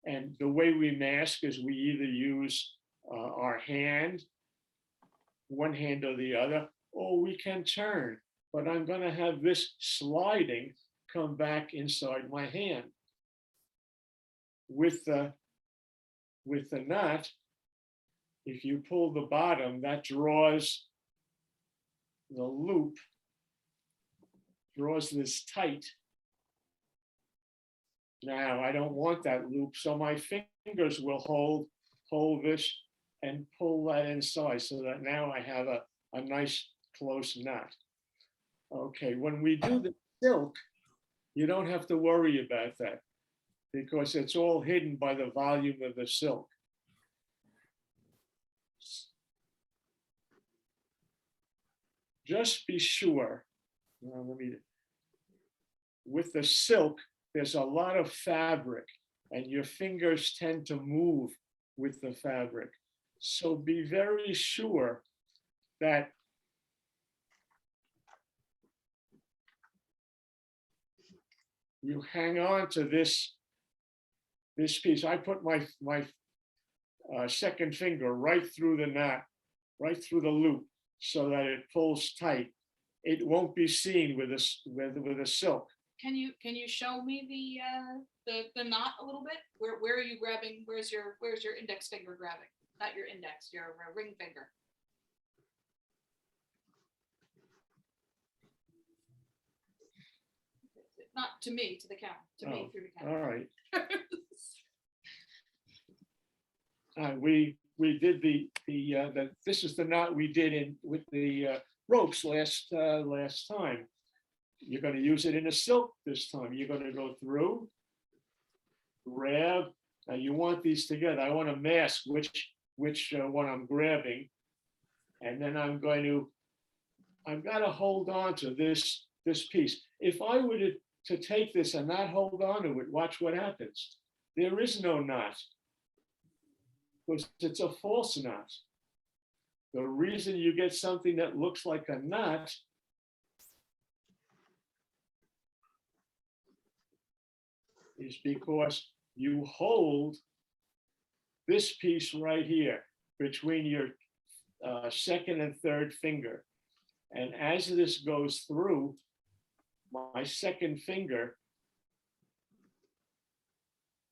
And the way we mask is we either use our hand, one hand or the other, or we can turn. But I'm going to have this sliding come back inside my hand. With the knot, if you pull the bottom, that draws the loop, draws this tight. Now, I don't want that loop, so my fingers will hold this and pull that inside so that now I have a nice close knot. Okay, when we do the silk, you don't have to worry about that because it's all hidden by the volume of the silk. Just be sure, with the silk, there's a lot of fabric. and your fingers tend to move with the fabric. So be very sure that you hang on to this piece. I put my second finger right through the knot, right through the loop, so that it pulls tight. It won't be seen with a silk. Can you show me the knot a little bit? Where are you grabbing? Where's your index finger grabbing? Not your index, your ring finger. Not to me, to the camera, to me through the camera. All right. We did the this is the knot we did with the ropes last time. You're going to use it in a silk this time. You're going to go through, grab. Now you want these together. I want to mask which one I'm grabbing, and then I've got to hold on to this piece. If I were to take this and not hold on to it, watch what happens. There is no knot, because it's a false knot. The reason you get something that looks like a knot is because you hold this piece right here between your second and third finger. And as this goes through, my second finger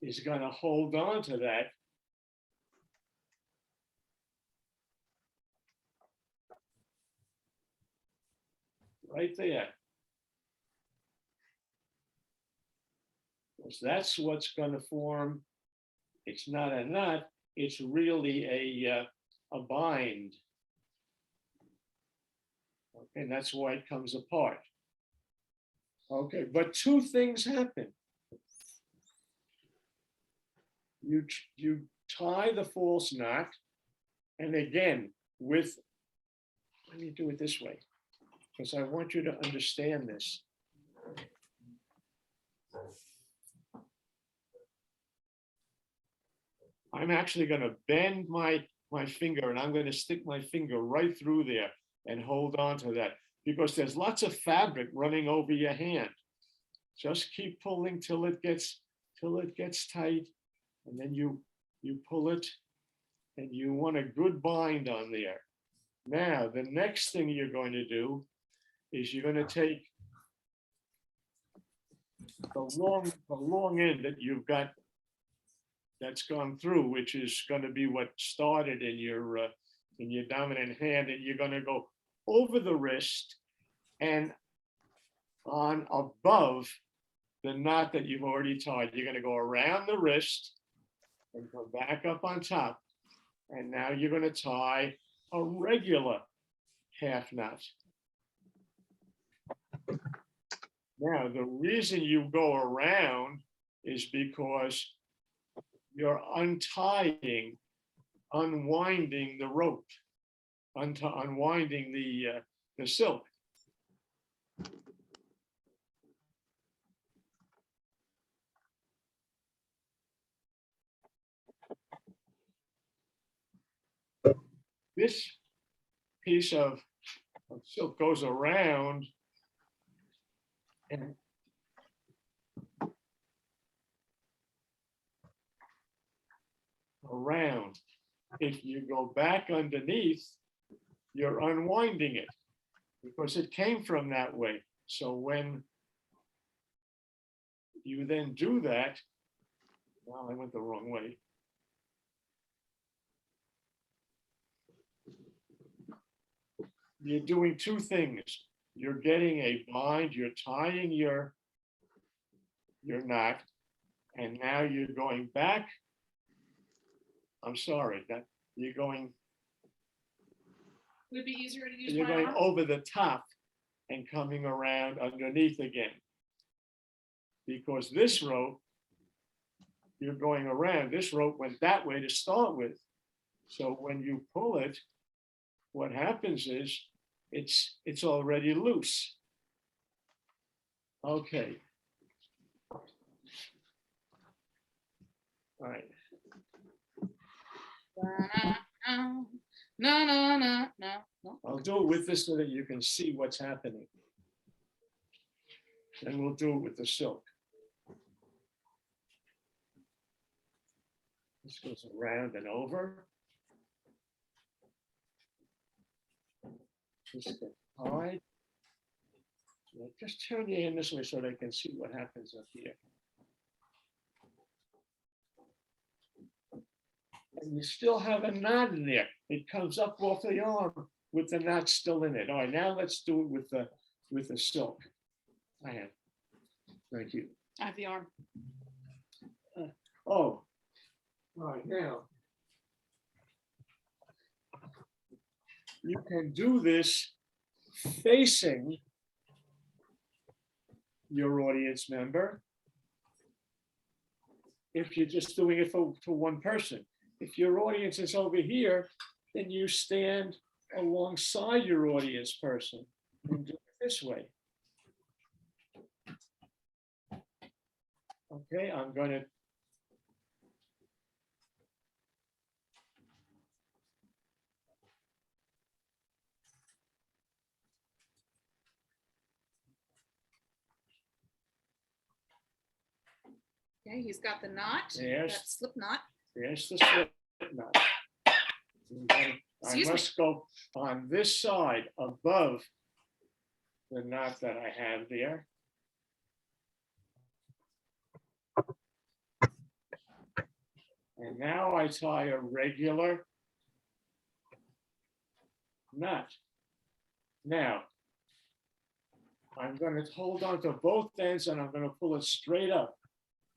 is going to hold on to that. Right there. Because that's what's going to form. It's not a knot, it's really a bind. Okay, and that's why it comes apart. Okay, but two things happen. You tie the false knot, and again, let me do it this way, because I want you to understand this. I'm actually going to bend my finger, and I'm going to stick my finger right through there and hold on to that, because there's lots of fabric running over your hand. Just keep pulling till it gets tight, and then you pull it, and you want a good bind on there. Now, the next thing you're going to do is you're going to take the long end that you've got that's gone through, which is going to be what started in your dominant hand, and you're going to go over the wrist and on above the knot that you've already tied. You're going to go around the wrist and go back up on top, and now you're going to tie a regular half knot. Now, the reason you go around is because you're unwinding the rope, unwinding the silk. This piece of silk goes around and around. If you go back underneath, you're unwinding it because it came from that way. So when you then do that, well, I went the wrong way. You're doing two things. You're getting a bind, you're tying your knot, and now you're going back. I'm sorry, that you're going. Would it be easier to use You're my going arm? over the top and coming around underneath again. Because this rope, you're going around. This rope went that way to start with. So when you pull it, what happens is it's already loose. Okay. All right. No, no, no, no, no. I'll do it with this so that you can see what's happening. And we'll do it with the silk. This goes around and over. Just get tied. So just turn your hand this way so they can see what happens up here. And you still have a knot in there. It comes up off the arm with the knot still in it. All right, now let's do it with the silk. I have. Thank you. I have the arm. Oh, all right, now. You can do this facing your audience member if you're just doing it for one person. If your audience is over here, then you stand alongside your audience person and do it this way. Okay, I'm going to Okay, he's got the knot. Yes. That slip knot. There's the slip knot. I Excuse me. must go on this side above the knot that I have there. And now I tie a regular knot. Now, I'm going to hold on to both ends and I'm going to pull it straight up.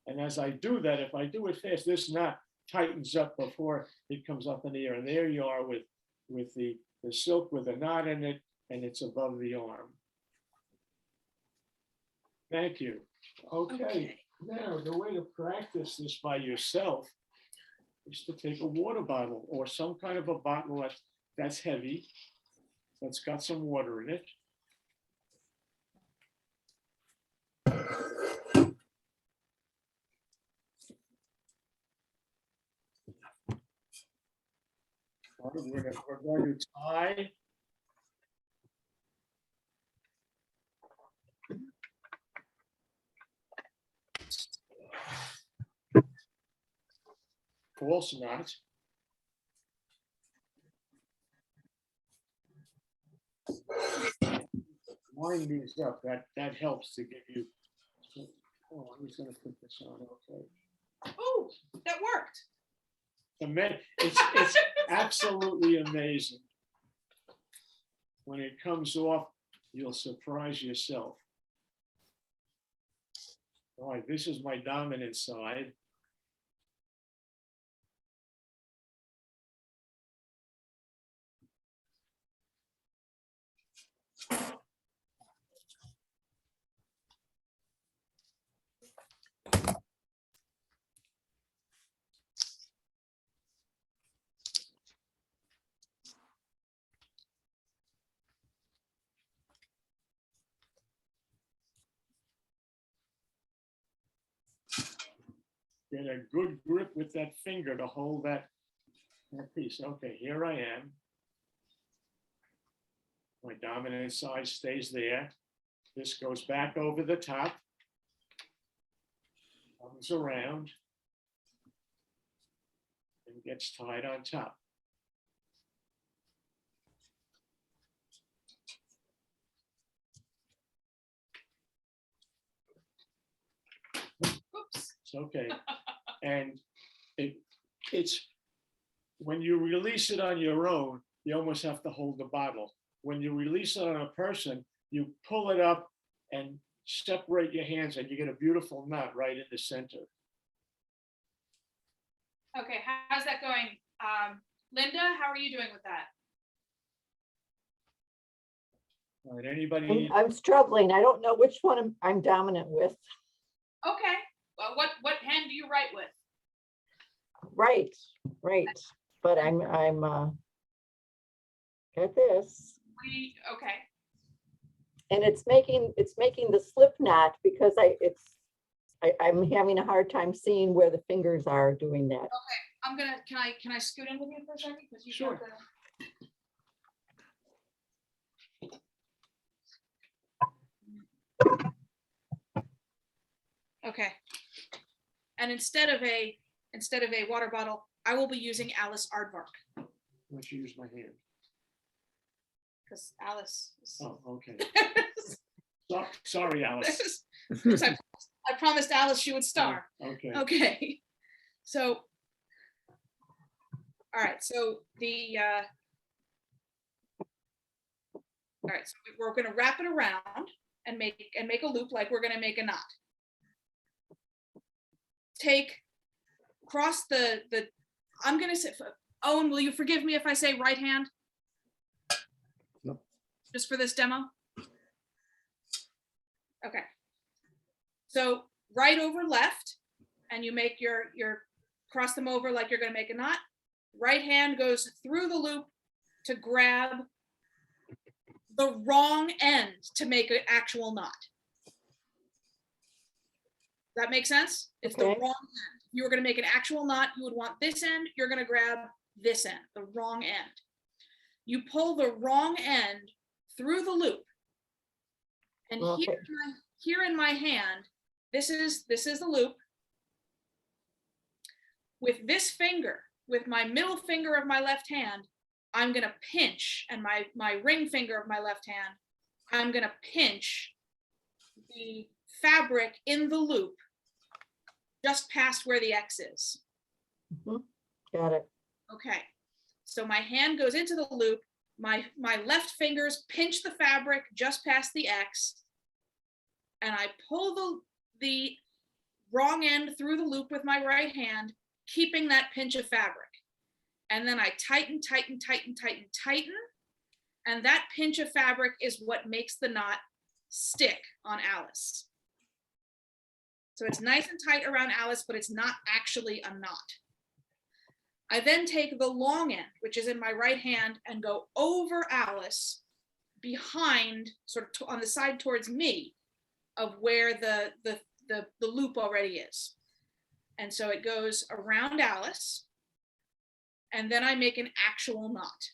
And as I do that, if I do it fast, this knot tightens up before it comes up in the air. And there you are with the silk with a knot in it, and it's above the arm. Thank you. Okay. Now, the way to practice this by yourself is to take a water bottle or some kind of a bottle that's heavy, that's got some water in it. We're going to tie false knot. Line these up. That helps to give you. Oh, I'm just going to put this on. Okay. Oh, that worked. It's absolutely amazing. When it comes off, you'll surprise yourself. All right, this is my dominant side. Get a good grip with that finger to hold that piece. Okay, here I am. My dominant side stays there. This goes back over the top, comes around, and gets tied on top. Oops. It's okay. And it's when you release it on your own, you almost have to hold the bottle. When you release it on a person, you pull it up and separate your hands and you get a beautiful knot right in the center. Okay, how's that going? Linda, how are you doing with that? All right, anybody? I'm struggling. I don't know which one I'm dominant with. Okay, well, what hand do you write with? Right. But I'm at this. Okay. And it's making the slip knot because I'm having a hard time seeing where the fingers are doing that. I'm gonna, can I scoot in with you for a second? 'Cause you've got Sure. Okay. And instead of a water bottle, I will be using Alice Aardvark, Let's use my hand. because Alice is. Oh, okay. Sorry, Alice. Because I promised Alice she would star. Okay. Okay. So, all right, so all right, so we're gonna wrap it around and make a loop like we're gonna make a knot. Cross the, I'm gonna say, Owen, will you forgive me if I say right hand? No. Just for this demo? Okay. So right over left, and you make your cross them over like you're gonna make a knot. Right hand goes through the loop to grab the wrong end to make an actual knot. That makes sense? It's the Okay. wrong end. If you were gonna make an actual knot, you would want this end, you're gonna grab this end, the wrong end. You pull the wrong end through the loop. And Okay. here in my hand, this is the loop. With this finger, with my middle finger of my left hand, I'm gonna pinch, and my ring finger of my left hand, I'm gonna pinch the fabric in the loop just past where the X is. Got it. Okay, so my hand goes into the loop, my left fingers pinch the fabric just past the X, and I pull the wrong end through the loop with my right hand, keeping that pinch of fabric. And then I tighten, tighten, tighten, tighten, tighten, and that pinch of fabric is what makes the knot stick on Alice. So it's nice and tight around Alice, but it's not actually a knot. I then take the long end, which is in my right hand, and go over Alice behind, sort of on the side towards me, of where the loop already is. And so it goes around Alice, and then I make an actual knot.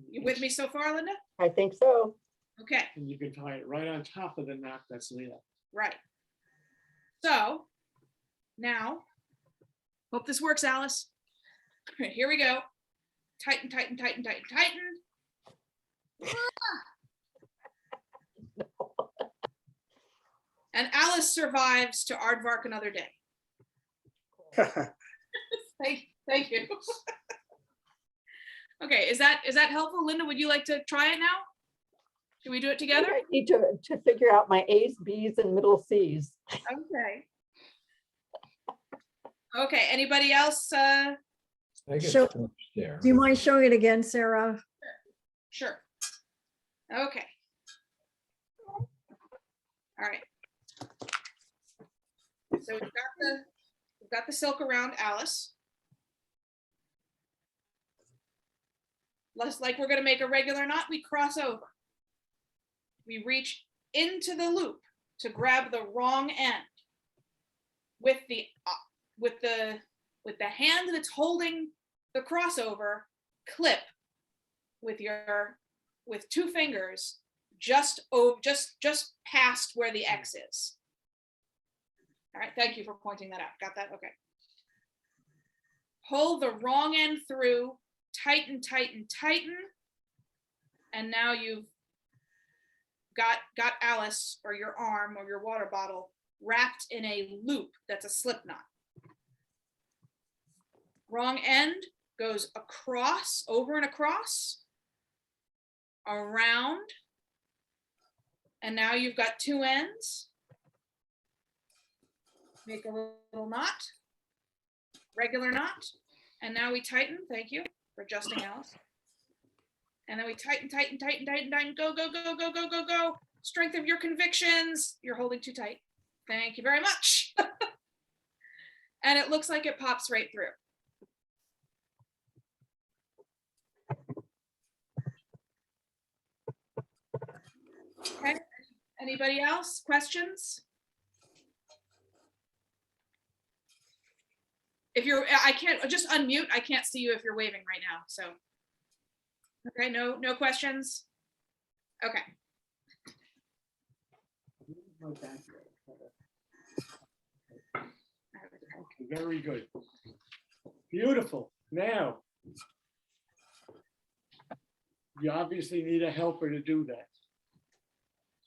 You with me so far, Linda? I think so. Okay. And you can tie it right on top of the knot that's there. Right. So now, hope this works, Alice. All right, here we go. Tighten, tighten, tighten, tighten, tighten. And Alice survives to aardvark another day. Thank you. Okay, is that helpful? Linda, would you like to try it now? Should we do it I together? think I need to figure out my A's, B's, and middle C's. Okay. Okay, anybody else? I get So- flushed there. Do you mind showing it again, Sarah? Sure. Okay. All right. So we've got the silk around Alice. Less like we're gonna make a regular knot, we cross over. We reach into the loop to grab the wrong end with the hand that's holding the crossover clip with two fingers just past where the X is. All right, thank you for pointing that out. Got that? Okay. Pull the wrong end through, tighten, tighten, tighten. And now you've got Alice, or your arm or your water bottle, wrapped in a loop that's a slip knot. Wrong end goes across, over and across, around, and now you've got two ends. Make a little knot, regular knot, and now we tighten. Thank you for adjusting, Alice. And then we tighten, tighten, tighten, tighten, tighten, go, go, go, go, go, go, go. Strength of your convictions. You're holding too tight. Thank you very much. And it looks like it pops right through. Okay. Anybody else? Questions? If you're, I can't, just unmute. I can't see you if you're waving right now, so. Okay, no questions? Okay. Very good. Beautiful. Now, you obviously need a helper to do that.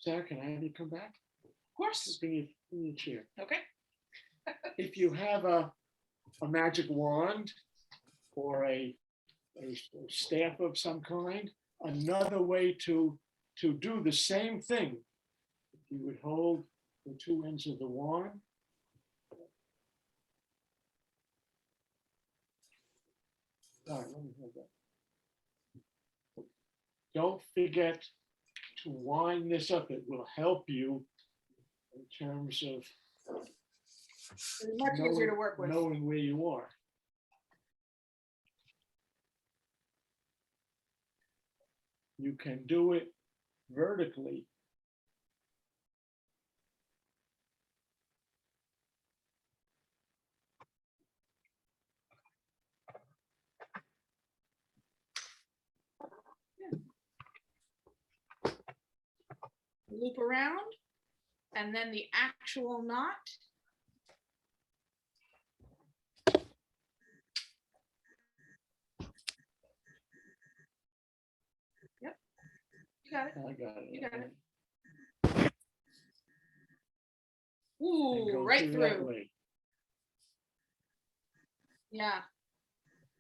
Sarah, can I have you come back? Of course. Bring your chair. Okay. If you have a magic wand or a staff of some kind, another way to do the same thing, you would hold the two ends of the wand. All right, let me hold that. Don't forget to wind this up. It will help you in terms of It's much easier to work with. knowing where you are. You can do it vertically. Loop around, and then the actual knot. Yep, you got it. I got it. You got it. And Ooh, go right that through. way. Yeah.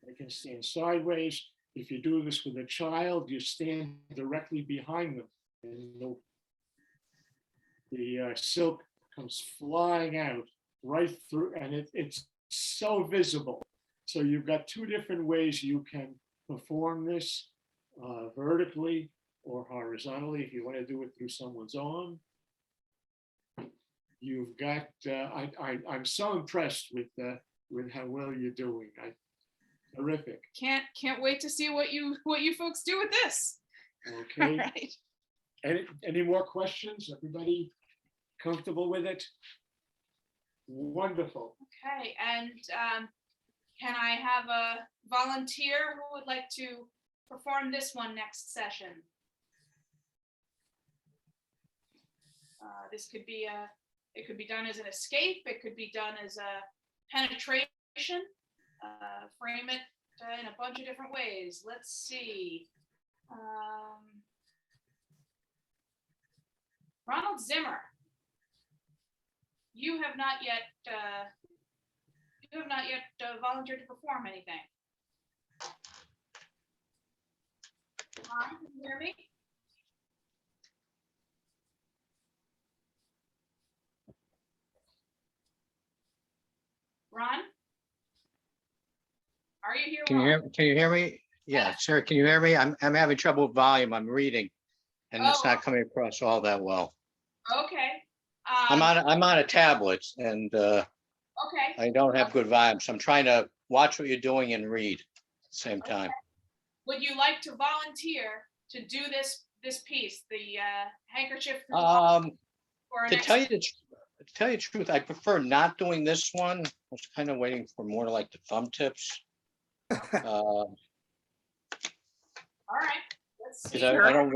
They can stand sideways. If you do this with a child, you stand directly behind them. And the silk comes flying out right through, and it's so visible. So you've got two different ways you can perform this, vertically or horizontally, if you want to do it through someone's arm. You've got, I'm so impressed with how well you're doing. Terrific. Can't wait to see what you folks do with this. Okay. All right. Any more questions? Everybody comfortable with it? Wonderful. Okay, and can I have a volunteer who would like to perform this one next session? This could be it could be done as an escape. It could be done as a penetration. Frame it in a bunch of different ways. Let's see. Ronald Zimmer, you have not yet volunteered to perform anything. Ron, can you hear me? Ron? Are you here? Can you hear me? Yeah, sir, can you hear me? I'm having trouble with volume. I'm reading and it's not coming across all that well. Okay. I'm on a tablet and okay. I don't have good volume, so I'm trying to watch what you're doing and read at the same time. Would you like to volunteer to do this piece, the handkerchief? To tell you the truth, I prefer not doing this one. I was kind of waiting for more like the thumb tips. All right. Let's see. I don't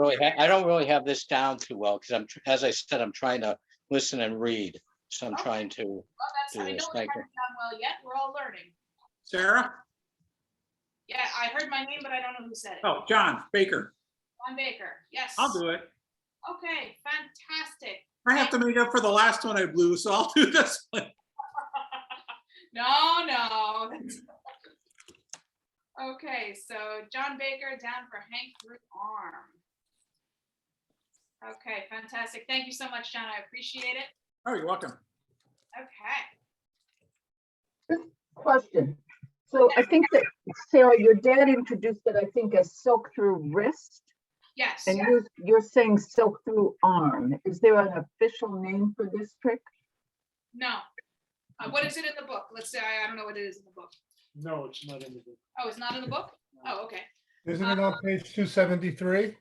really have this down too well because as I said, I'm trying to listen and read. So I'm trying to. Well, that's, I mean, no one has it done well yet. We're all learning. Sarah? Yeah, I heard my name, but I don't know who said it. Oh, John Baker. John Baker. Yes. I'll do it. Okay, fantastic. I have to make up for the last one I blew, so I'll do this one. No. Okay, so John Baker down for Hank through arm. Okay, fantastic. Thank you so much, John. I appreciate it. Oh, you're welcome. Okay. Question. So I think that, Sarah, your dad introduced it, I think, as silk through wrist. Yes. And you're saying silk through arm. Is there an official name for this trick? No. What is it in the book? Let's say I don't know what it is in the book. No, it's not in the book. Oh, it's not in the book? Oh, okay. Isn't it on page 273?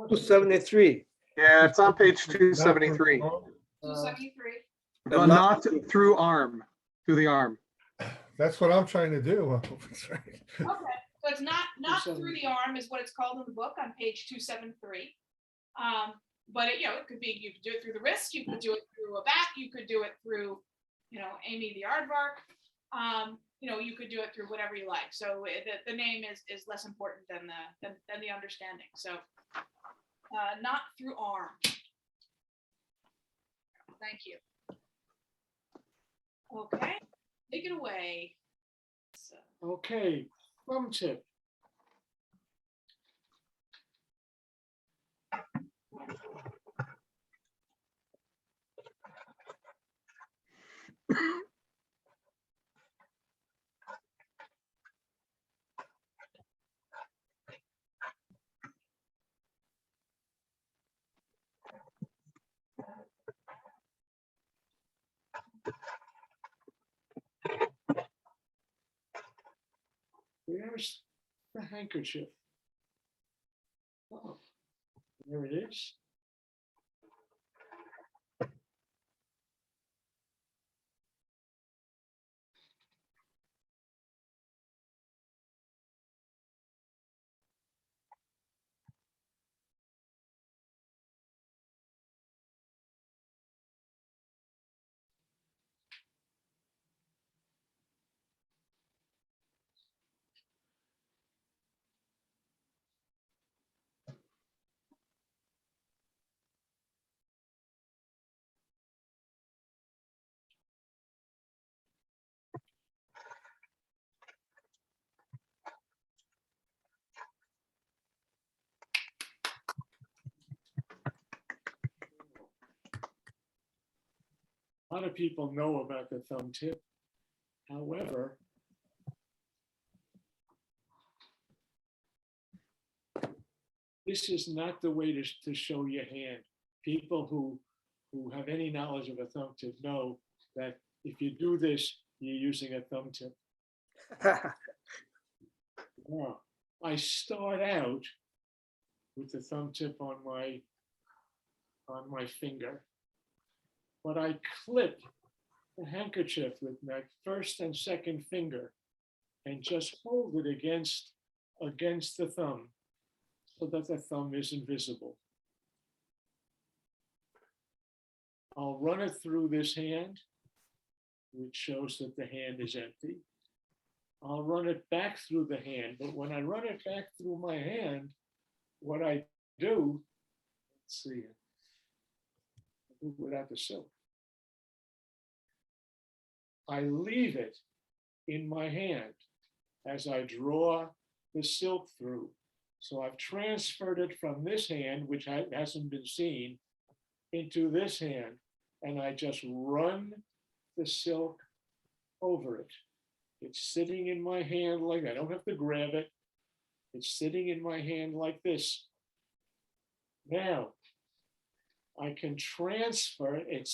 273. Yeah, it's on page Not from 273. home? 273. The not- knot through arm, through the arm. That's what I'm trying to do. I hope it's right. Okay, so it's not through the arm is what it's called in the book on page 273. But it, it could be, you could do it through the wrist, you could do it through a back, you could do it through, Amy the aardvark. You could do it through whatever you like. So the name is less important than the understanding. So not through arm. Thank you. Okay, take it away. So, Okay, thumb tip. Where's the handkerchief? Oh, there it is. A lot of people know about the thumb tip. However, this is not the way to show your hand. People who have any knowledge of a thumb tip know that if you do this, you're using a thumb tip. Now, I start out with the thumb tip on my finger, but I clip the handkerchief with my first and second finger and just hold it against the thumb so that the thumb isn't visible. I'll run it through this hand, which shows that the hand is empty. I'll run it back through the hand, but when I run it back through my hand, what I do, let's see, I do it without the silk. I leave it in my hand as I draw the silk through. So I've transferred it from this hand, which hasn't been seen, into this hand, and I just run the silk over it. It's sitting in my hand like that. I don't have to grab it. It's sitting in my hand like this. Now, I can transfer it.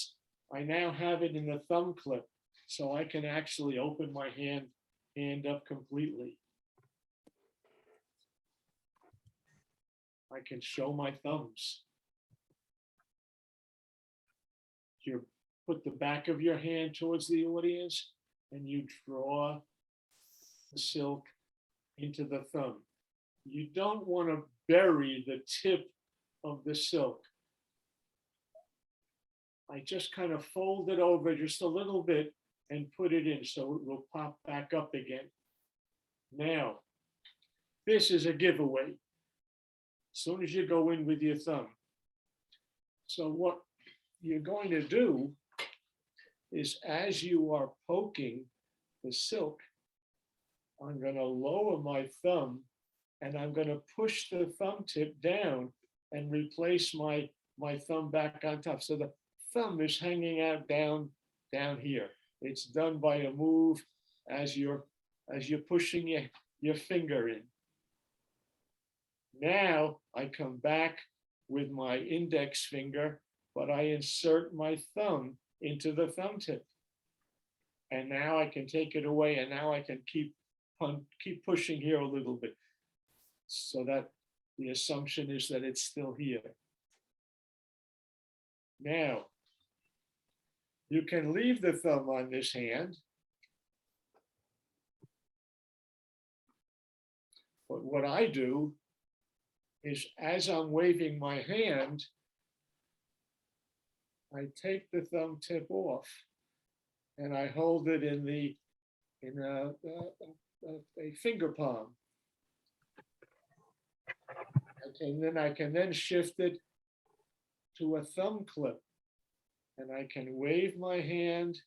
I now have it in the thumb clip, so I can actually open my hand up completely. I can show my thumbs. You put the back of your hand towards the audience and you draw the silk into the thumb. You don't want to bury the tip of the silk. I just kind of fold it over just a little bit and put it in so it will pop back up again. Now, this is a giveaway. As soon as you go in with your thumb. So what you're going to do is, as you are poking the silk, I'm going to lower my thumb and I'm going to push the thumb tip down and replace my thumb back on top. So the thumb is hanging out down here. It's done by a move as you're pushing your finger in. Now I come back with my index finger, but I insert my thumb into the thumb tip. And now I can take it away, and now I can keep pushing here a little bit so that the assumption is that it's still here. Now, you can leave the thumb on this hand. But what I do is, as I'm waving my hand, I take the thumb tip off and I hold it in a finger palm. Then I can shift it to a thumb clip, and I can wave my hand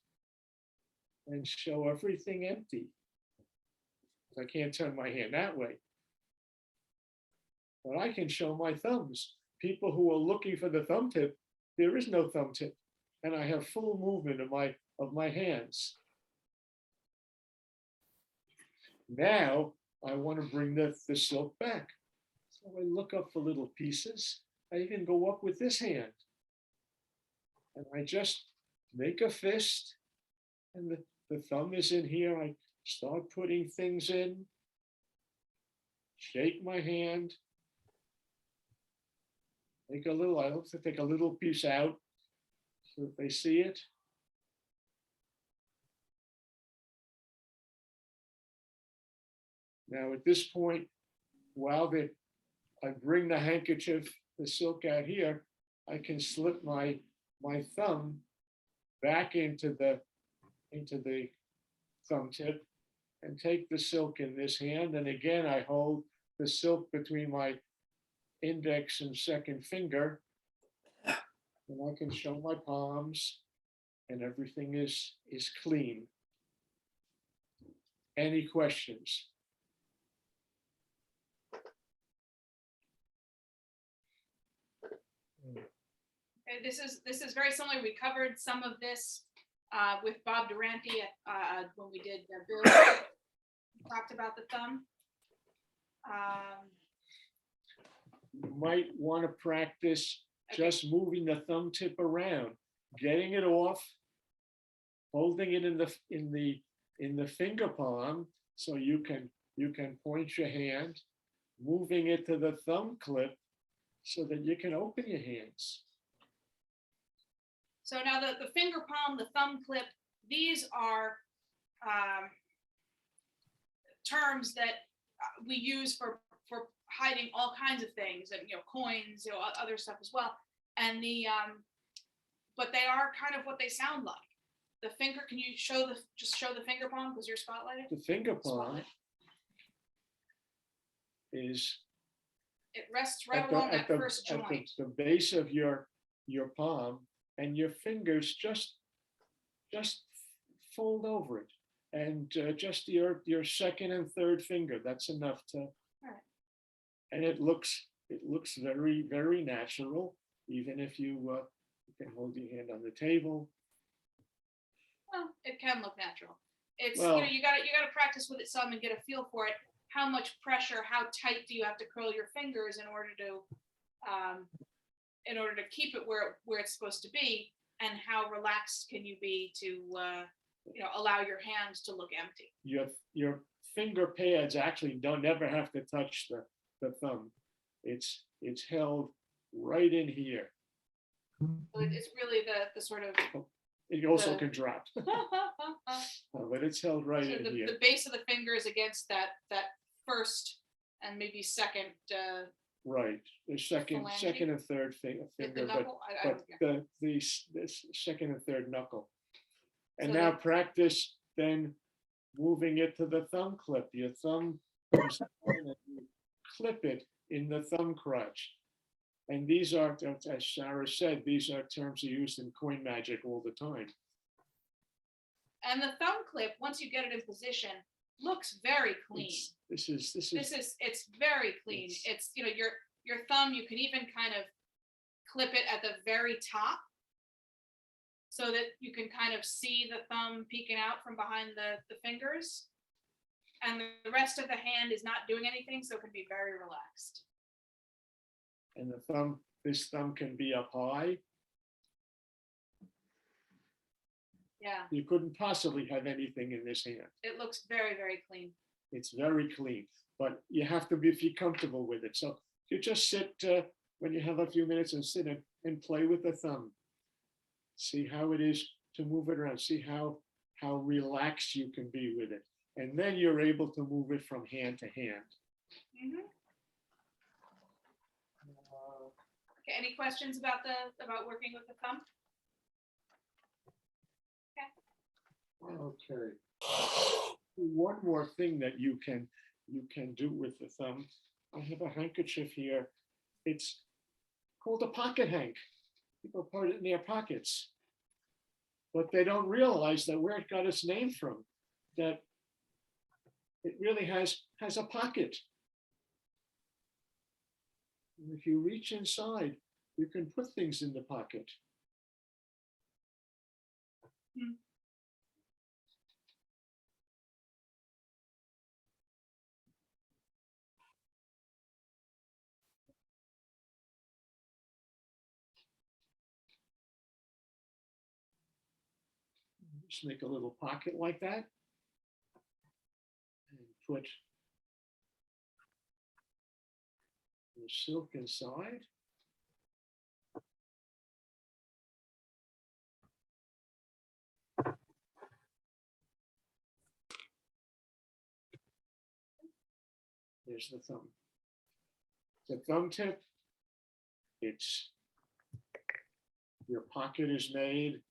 and show everything empty. I can't turn my hand that way, but I can show my thumbs. People who are looking for the thumb tip, there is no thumb tip, and I have full movement of my hands. Now I want to bring the silk back. So I look up for little pieces. I even go up with this hand. And I just make a fist, and the thumb is in here. I start putting things in, shake my hand, I hope to take a little piece out so that they see it. Now at this point, while I bring the handkerchief, the silk out here, I can slip my thumb back into the thumb tip and take the silk in this hand. And again, I hold the silk between my index and second finger, and I can show my palms, and everything is clean. Any questions? Okay, this is very similar. We covered some of this with Bob Durante when we did Bill. We talked about the thumb. You might want to practice just moving the thumb tip around, getting it off, holding it in the finger palm, so you can point your hand, moving it to the thumb clip so that you can open your hands. So now the finger palm, the thumb clip, these are terms that we use for hiding all kinds of things, and coins, other stuff as well. And but they are kind of what they sound like. The finger, can you just show the finger palm because you're spotlighted? The finger palm is, it rests right along that first joint. the base of your palm, and your fingers just fold over it, and just your second and third finger. That's enough to. All right. And it looks very, very natural, even if you can hold your hand on the table. Well, it can look natural. It's Well, you got to practice with it some and get a feel for it. How much pressure? How tight do you have to curl your fingers in order to keep it where it's supposed to be? And how relaxed can you be to allow your hands to look empty? Your finger pads actually never have to touch the thumb. It's held right in here. So it's really the sort of. It also can drop, but it's held right in here. The base of the finger is against that first and maybe second. Right, the second and third finger, but the second and third knuckle. And So now practice then moving it to the thumb clip. Your thumb comes down and you clip it in the thumb crutch. And these are, as Sarah said, these are terms used in coin magic all the time. And the thumb clip, once you get it in position, looks very clean. It's very clean. It's your thumb, you can even kind of clip it at the very top so that you can kind of see the thumb peeking out from behind the fingers. And the rest of the hand is not doing anything, so it can be very relaxed. And this thumb can be up high. Yeah. You couldn't possibly have anything in this hand. It looks very, very clean. It's very clean, but you have to feel comfortable with it. So you just sit when you have a few minutes and sit and play with the thumb. See how it is to move it around. See how relaxed you can be with it. And then you're able to move it from hand to hand. Mhm. Okay, any questions about working with the thumb? Okay. One more thing that you can do with the thumb. I have a handkerchief here. It's called a pocket hank. People put it in their pockets, but they don't realize that where it got its name from, that it really has a pocket. And if you reach inside, you can put things in the pocket. Just make a little pocket like that and put the silk inside. There's the thumb. The thumb tip, it's your pocket is made.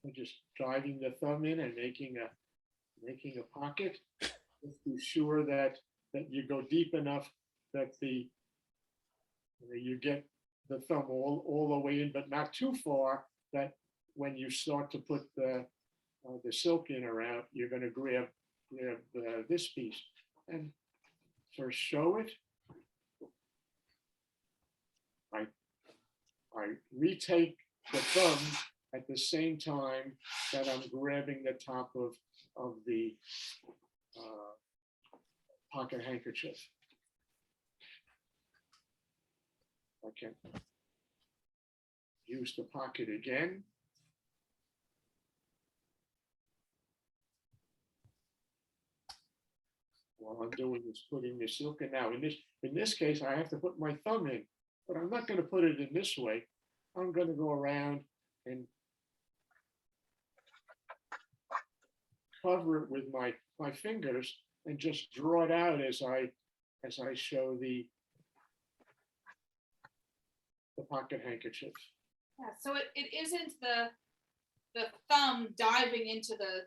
You're just driving the thumb in and making a pocket. Just be sure that you go deep enough that you get the thumb all the way in, but not too far, that when you start to put the silk in or out, you're going to grab this piece. And first show it. I retake the thumb at the same time that I'm grabbing the top of the pocket handkerchief. I can use the pocket again. All I'm doing is putting the silk in. Now, in this case, I have to put my thumb in, but I'm not going to put it in this way. I'm going to go around and cover it with my fingers and just draw it out as I show the pocket handkerchief. Yeah, so it isn't the thumb diving into the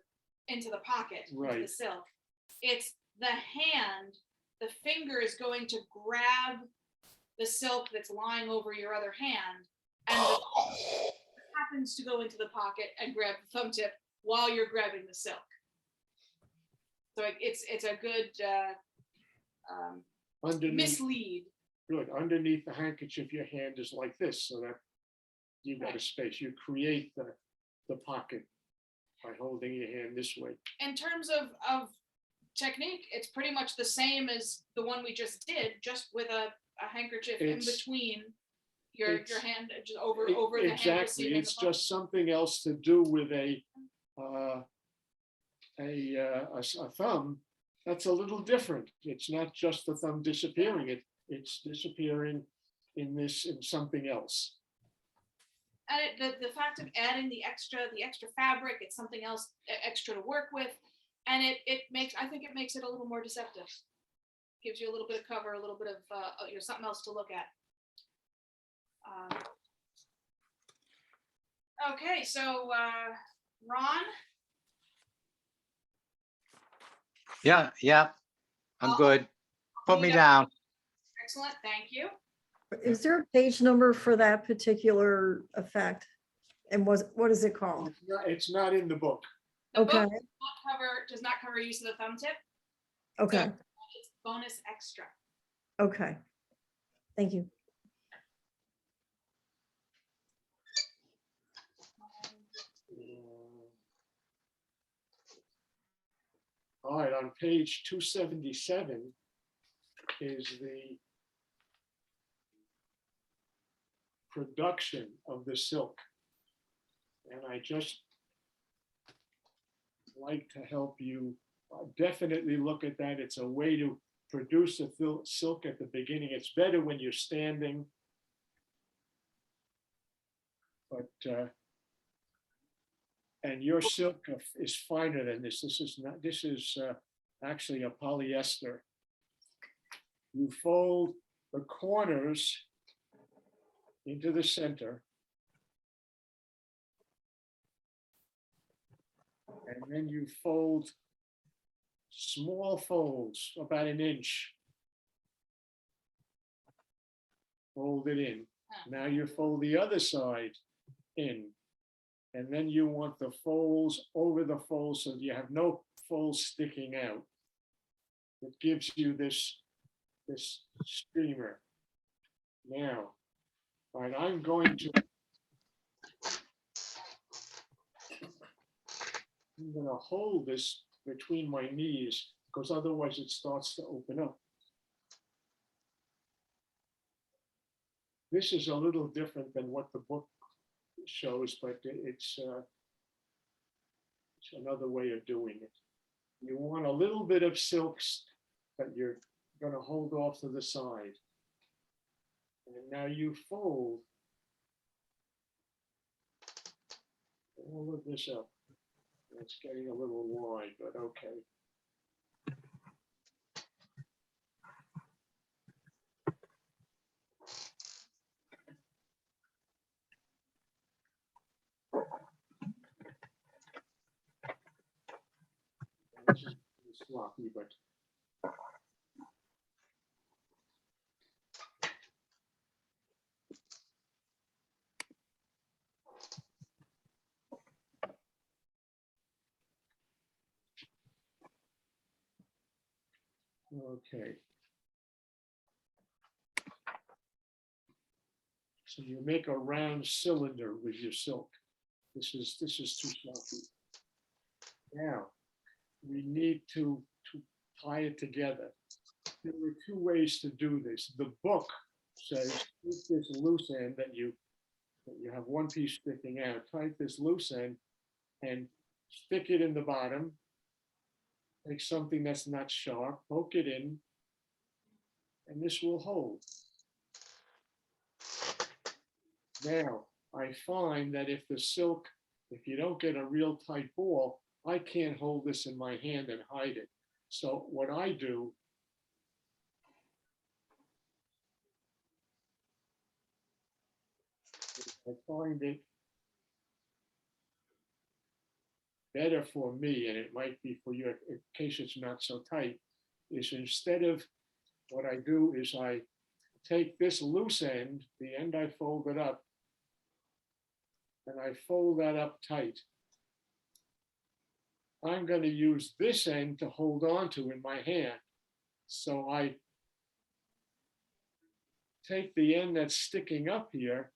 pocket, into the silk. It's the hand, the finger is going to grab the silk that's lying over your other hand, and the thumb happens to go into the pocket and grab the thumb tip while you're grabbing the silk. So it's a good mislead. Good. Underneath the handkerchief, your hand is like this, so that you've got a space. You create the pocket by holding your hand this way. In terms of technique, it's pretty much the same as the one we just did, just with a handkerchief in between your hand, just over the handkerchief. Exactly. It's just something else to do with a thumb. That's a little different. It's not just the thumb disappearing. It's disappearing in something else. And the fact of adding the extra fabric, it's something else extra to work with, and I think it makes it a little more deceptive. Gives you a little bit of cover, a little bit of something else to look at. Okay, so Ron. Yeah, I'm good. Put me down. Excellent, thank you. Is there a page number for that particular effect? And what is it called? It's not in the book. The book does not cover use of the thumb tip. Okay. So it's bonus extra. Okay. Thank you. All right, on page 277 is the production of the silk. And I just like to help you definitely look at that. It's a way to produce a silk at the beginning. It's better when you're standing. but and your silk is finer than this. This is not. This is actually a polyester. You fold the corners into the center, and then you fold small folds, about an inch. Fold it in. Now you fold the other side in. And then you want the folds over the folds so you have no folds sticking out. It gives you this streamer. Now, all right, I'm going to hold this between my knees because otherwise it starts to open up. This is a little different than what the book shows, but it's another way of doing it. You want a little bit of silks that you're going to hold off to the side. And now you fold all of this up. It's getting a little wide, but okay. This is sloppy, but okay. So you make a round cylinder with your silk. This is too sloppy. Now we need to tie it together. There were two ways to do this. The book says take this loose end that you have one piece sticking out, tie this loose end and stick it in the bottom. Take something that's not sharp, poke it in, and this will hold. Now, I find that if the silk, if you don't get a real tight ball, I can't hold this in my hand and hide it. So what I do is I find it better for me, and it might be for you in case it's not so tight, is instead of what I do is I take this loose end, the end I folded up, and I fold that up tight. I'm going to use this end to hold on to in my hand. So I take the end that's sticking up here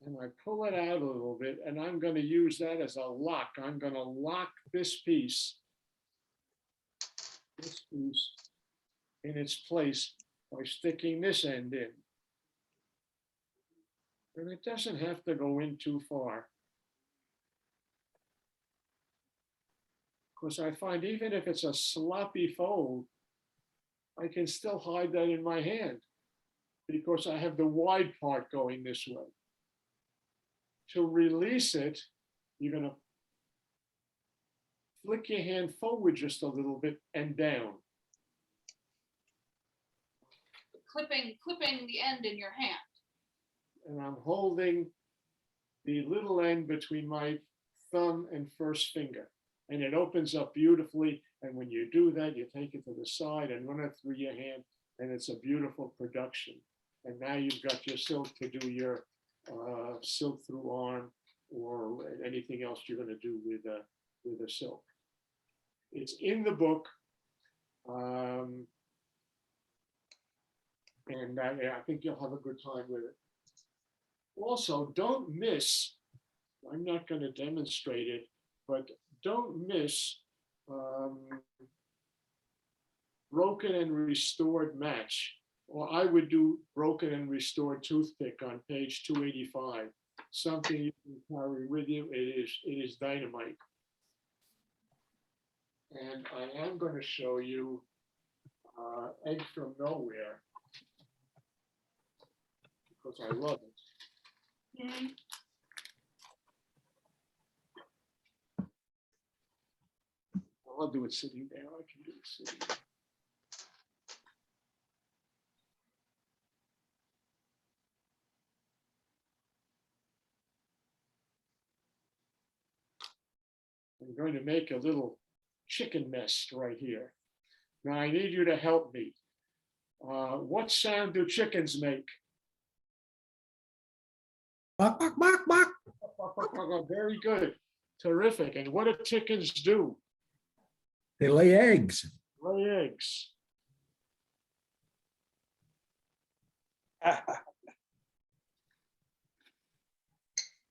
and I pull it out a little bit, and I'm going to use that as a lock. I'm going to lock this piece in its place by sticking this end in. And it doesn't have to go in too far. Because I find even if it's a sloppy fold, I can still hide that in my hand because I have the wide part going this way. To release it, you're going to flick your hand forward just a little bit and down. Clipping the end in your hand. And I'm holding the little end between my thumb and first finger. And it opens up beautifully. And when you do that, you take it to the side and run it through your hand. And it's a beautiful production. And now you've got your silk to do your silk through arm or anything else you're going to do with a silk. It's in the book. And I think you'll have a good time with it. Also, don't miss, I'm not going to demonstrate it, but don't miss broken and restored match. Or I would do broken and restored toothpick on page 285. Something you can carry with you. It is dynamite. And I am going to show you Egg from Nowhere because I love it. Yay. I'll do it sitting down. I can do it sitting down. I'm going to make a little chicken nest right here. Now I need you to help me. What sound do chickens make? Bark, bark, bark, bark. Very good. Terrific. And what do chickens do? They lay eggs. Lay eggs.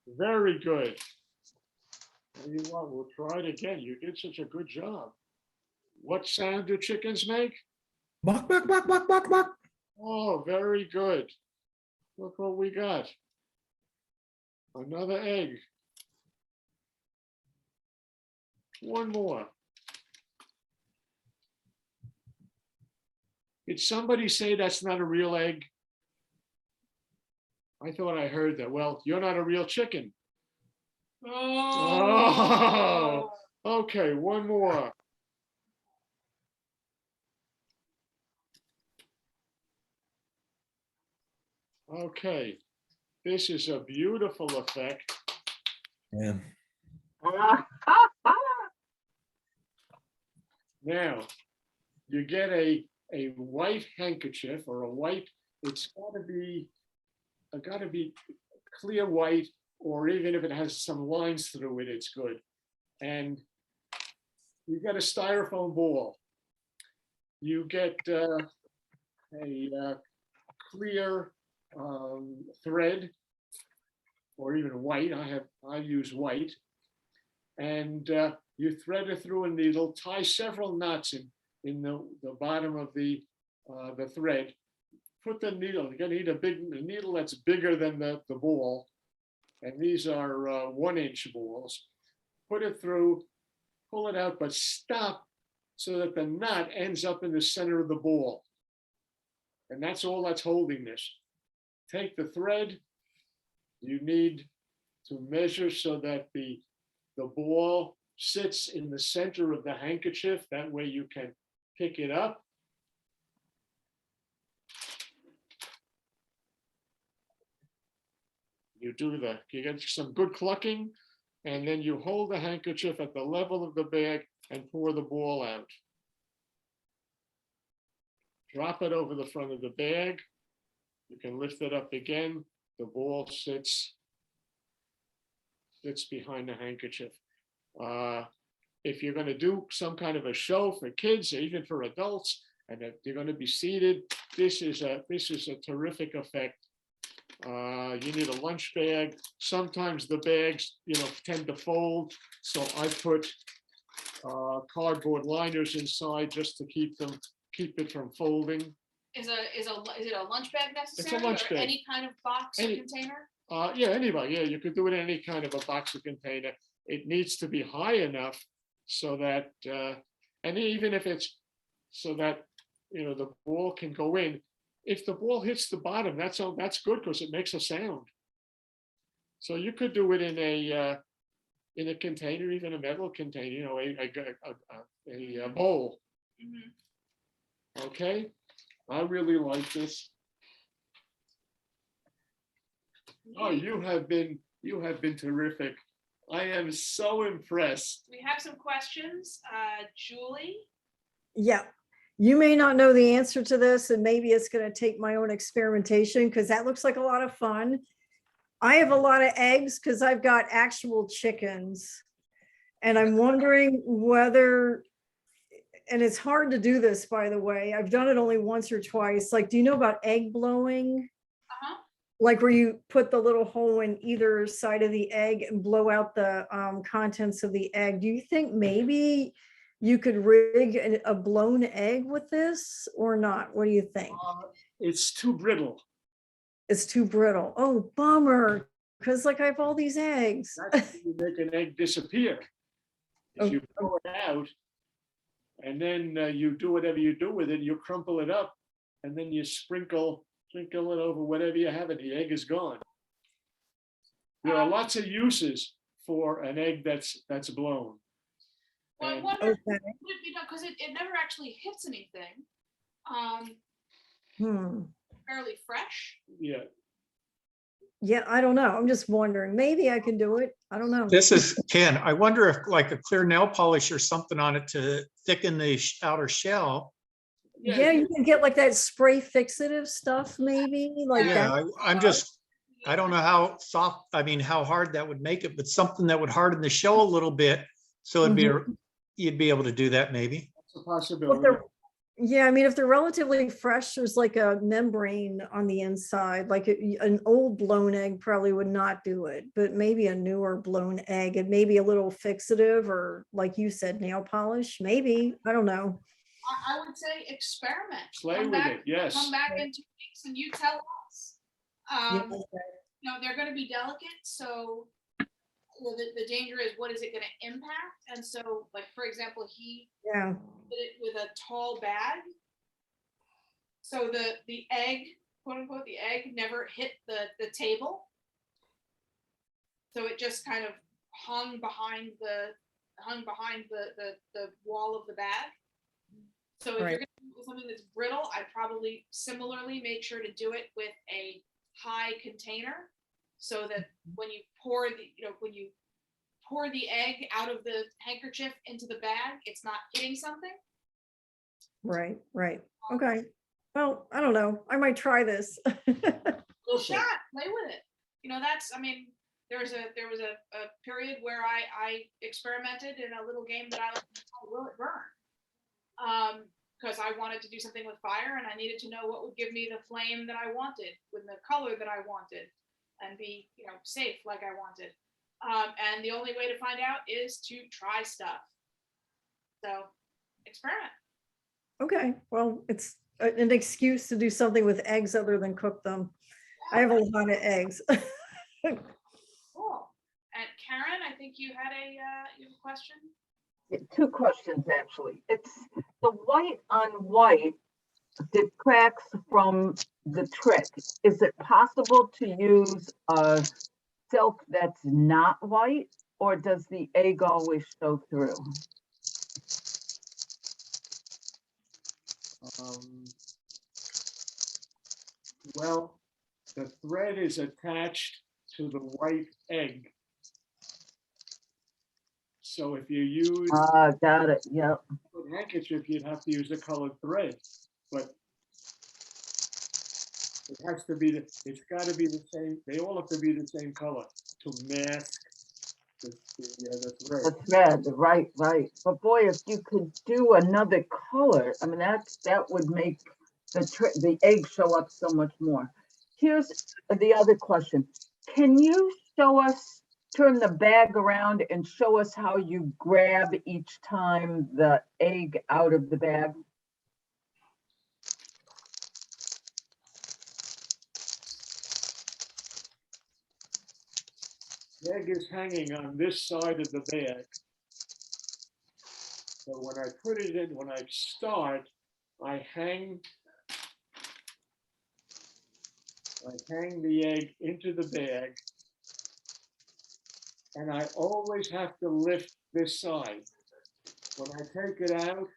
Very good. Tell you what, we'll try it again. You did such a good job. What sound do chickens make? Bark, bark, bark, bark, bark, bark. Oh, very good. Look what we got. Another egg. One more. Did somebody say that's not a real egg? I thought I heard that. Well, you're not a real chicken. Oh, okay, one more. Okay, this is a beautiful effect. Yeah. Now, you get a white handkerchief or a white, it's got to be clear white, or even if it has some lines through it, it's good. And you get a styrofoam ball. You get a clear thread, or even white. I use white, and you thread it through a needle, tie several knots in the bottom of the thread. Put the needle. You're gonna need a needle that's bigger than the ball, and these are 1-inch balls. Put it through, pull it out, but stop so that the knot ends up in the center of the ball. And that's all that's holding this. Take the thread. You need to measure so that the ball sits in the center of the handkerchief. That way you can pick it up. You get some good clucking, and then you hold the handkerchief at the level of the bag and pour the ball out. Drop it over the front of the bag. You can lift it up again. The ball sits behind the handkerchief. If you're going to do some kind of a show for kids, or even for adults, and if you're going to be seated, this is a terrific effect. You need a lunch bag. Sometimes the bags, tend to fold, so I put cardboard liners inside just to keep it from folding. Is it a lunch bag necessary? lunch or bag. Any kind of box or container? Yeah, anybody. Yeah, you could do it in any kind of a box or container. It needs to be high enough so that, and even if it's so that the ball can go in. If the ball hits the bottom, that's good because it makes a sound. So you could do it in a container, even a metal container, a bowl. Mm-hmm. Okay, I really like this. Oh, you have been terrific. I am so impressed. We have some questions. Julie? Yeah, you may not know the answer to this, and maybe it's going to take my own experimentation because that looks like a lot of fun. I have a lot of eggs because I've got actual chickens, and I'm wondering whether, and it's hard to do this, by the way. I've done it only once or twice. Like, do you know about egg blowing? Uh-huh. Like where you put the little hole in either side of the egg and blow out the contents of the egg. Do you think maybe you could rig a blown egg with this or not? What do you think? It's too brittle. It's too brittle. Oh, bummer. Because like I have all these eggs. That's how you make an egg disappear. If you blow it out, and then you do whatever you do with it, you crumple it up, and then you sprinkle it over whatever you have, and the egg is gone. There are lots of uses for an egg that's blown. Well, I And- wonder, Okay. would it be done, because it never actually hits anything. Hmm. Fairly fresh. Yeah, Yeah, I don't know. I'm just wondering. Maybe I can do it. I don't know. This is Ken. I wonder if like a clear nail polish or something on it to thicken the outer shell. Yeah, you can get like that spray fixative stuff, maybe like Yeah, that. I don't know how soft, I mean, how hard that would make it, but something that would harden the shell a little bit. So you'd be able to do that maybe. it's a If possibility. they're- Yeah, I mean, if they're relatively fresh, there's like a membrane on the inside, like an old blown egg probably would not do it, but maybe a newer blown egg and maybe a little fixative or like you said, nail polish, maybe, I don't know. I would say experiment. Play Come with back- it, yes. Come back in 2 weeks and you tell us. Yeah, You know, they're gonna be delicate, so the danger is what is it gonna impact? And so, like, for example, he Yeah, did it with a tall bag. So the egg, quote unquote, the egg never hit the table. So it just kind of hung behind the wall of the bag. So if Right. you're gonna do it with something that's brittle, I'd probably similarly make sure to do it with a high container. So that when you pour the egg out of the handkerchief into the bag, it's not hitting something. right, okay. Well, I don't know, I might try this. Little shot, play with it. You know, I mean, there was a period where I experimented in a little game that I like to call Will It Burn? Because I wanted to do something with fire and I needed to know what would give me the flame that I wanted with the color that I wanted and be, you know, safe like I wanted. And the only way to find out is to try stuff. So experiment. Okay, well, it's an excuse to do something with eggs other than cook them. I have a lot of eggs. Cool. And Karen, I think you had you have a question? Yeah, 2 questions, actually. It's the white on white that cracks from the trick. Is it possible to use a silk that's not white, or does the egg always show through? Well, the thread is attached to the white egg. So if you use Got it. Yep. a handkerchief, you'd have to use a colored thread, but it has to be it's got to be the same. They all have to be the same color to mask the thread. The thread, right. But boy, if you could do another color, I mean, that would make the egg show up so much more. Here's the other question. Can you turn the bag around and show us how you grab each time the egg out of the bag? The egg is hanging on this side of the bag. So when I put it in, when I start, I hang the egg into the bag, and I always have to lift this side. When I take it out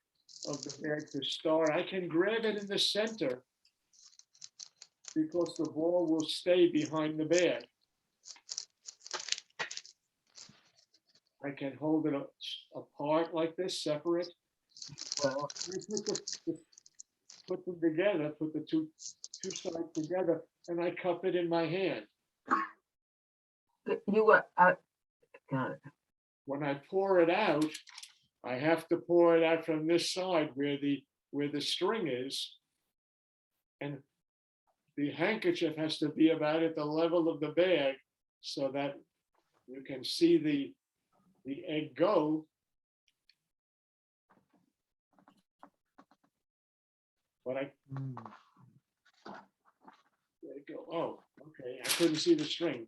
of the bag to start, I can grab it in the center because the ball will stay behind the bag. I can hold it apart like this, separate. Well, I put them together, put the two sides together, and I cup it in my hand. Got it. When I pour it out, I have to pour it out from this side where the string is, and the handkerchief has to be about at the level of the bag so that you can see the egg go. But there you go. Oh, okay. I couldn't see the string.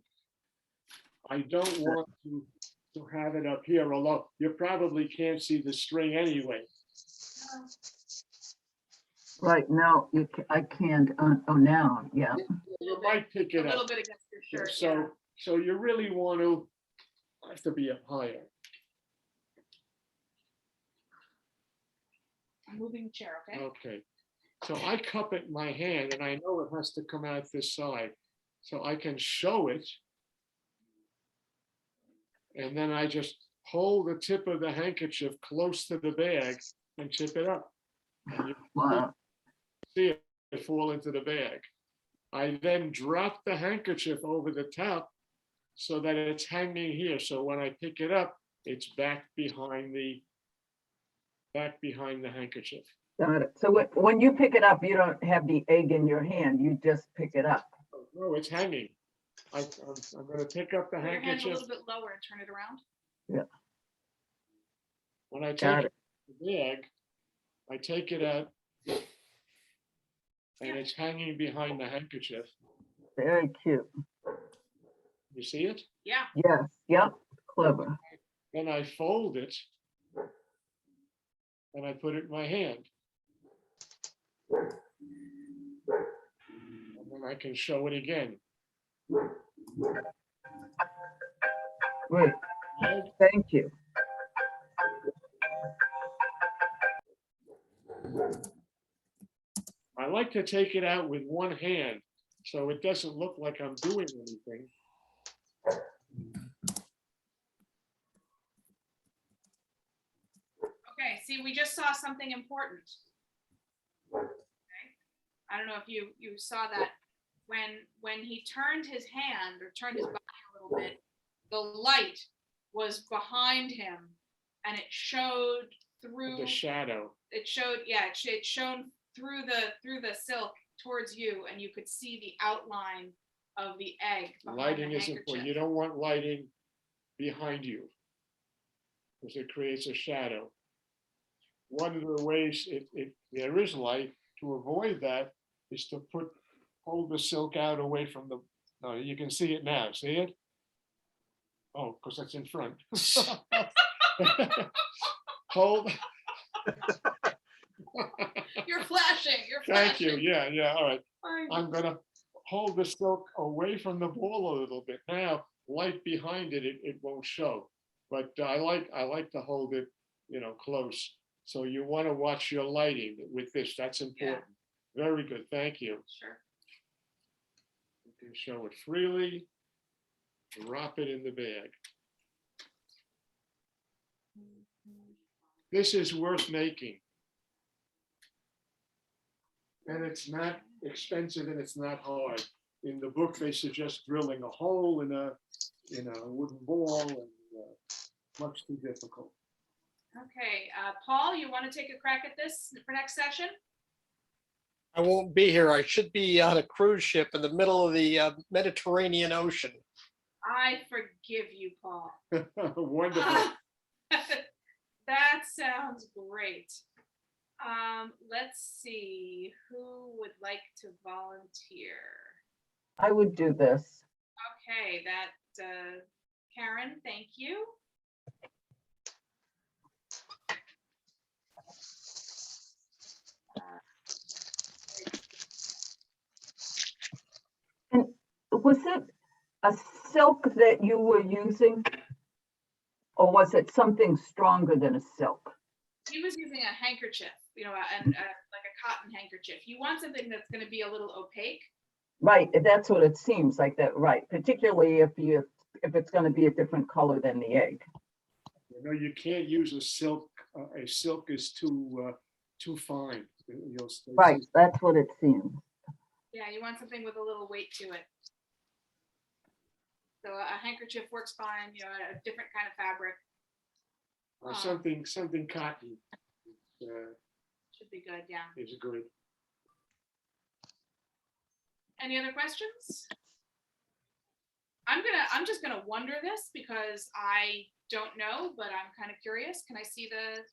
I don't want to have it up here, although you probably can't see the string anyway. Right now, I can't. Oh, now, yeah. You might pick it up. A little bit against your shirt. So you really want to have to be up higher. moving the chair, okay? Okay. So I cup it in my hand and I know it has to come out this side. So I can show it. And then I just hold the tip of the handkerchief close to the bag and tip it up. And you Wow. see it fall into the bag. I then drop the handkerchief over the top so that it's hanging here. So when I pick it up, it's back behind the handkerchief. Got it. So when you pick it up, you don't have the egg in your hand, you just pick it up. No, it's hanging. I'm going to pick up the Put your hand a handkerchief. little bit lower and turn it around. Yeah. When I Got take it out of the bag, I take it out and it's hanging behind the handkerchief. Very cute. You see it? Yeah. Yes, yep, clever. Then I fold it and I put it in my hand. And then I can show it again. Great. Thank you. I like to take it out with one hand so it doesn't look like I'm doing anything. Okay, see, we just saw something important. Okay. I don't know if you saw that when he turned his hand or turned his body a little bit, the light was behind him and it showed through The shadow. it showed, yeah, it shone through the silk towards you, and you could see the outline of the egg behind Lighting the is important. handkerchief. You don't want lighting behind you because it creates a shadow. One of the ways there is light to avoid that is to hold the silk out away from the, no, you can see it now, see it? Oh, because that's in front. Hold. You're flashing, you're flashing. Thank you, yeah, all right. Fine. I'm gonna hold the silk away from the ball a little bit. Now, light behind it, it won't show. But I like to hold it, close. So you want to watch your lighting with this. That's important. Very good. Thank you. Sure. You can show it freely. Drop it in the bag. This is worth making. And it's not expensive and it's not hard. In the book, they suggest drilling a hole in a wooden ball, and much too difficult. Okay, Paul, you want to take a crack at this for next session? I won't be here. I should be on a cruise ship in the middle of the Mediterranean Ocean. I forgive you, Paul. Wonderful. That sounds great. Let's see, who would like to volunteer? I would do this. Okay, Karen, thank you. And was it a silk that you were using? Or was it something stronger than a silk? He was using a handkerchief, and like a cotton handkerchief. You want something that's going to be a little opaque. Right, that's what it seems like, that, right, particularly if it's going to be a different color than the egg. You can't use a silk. A silk is too fine. Right, that's what it seems. Yeah, you want something with a little weight to it. So a handkerchief works fine, a different kind of fabric. Or something cotton. Should be good, yeah. Is good. Any other questions? I'm just gonna wonder this because I don't know, but I'm kind of curious. Can I see the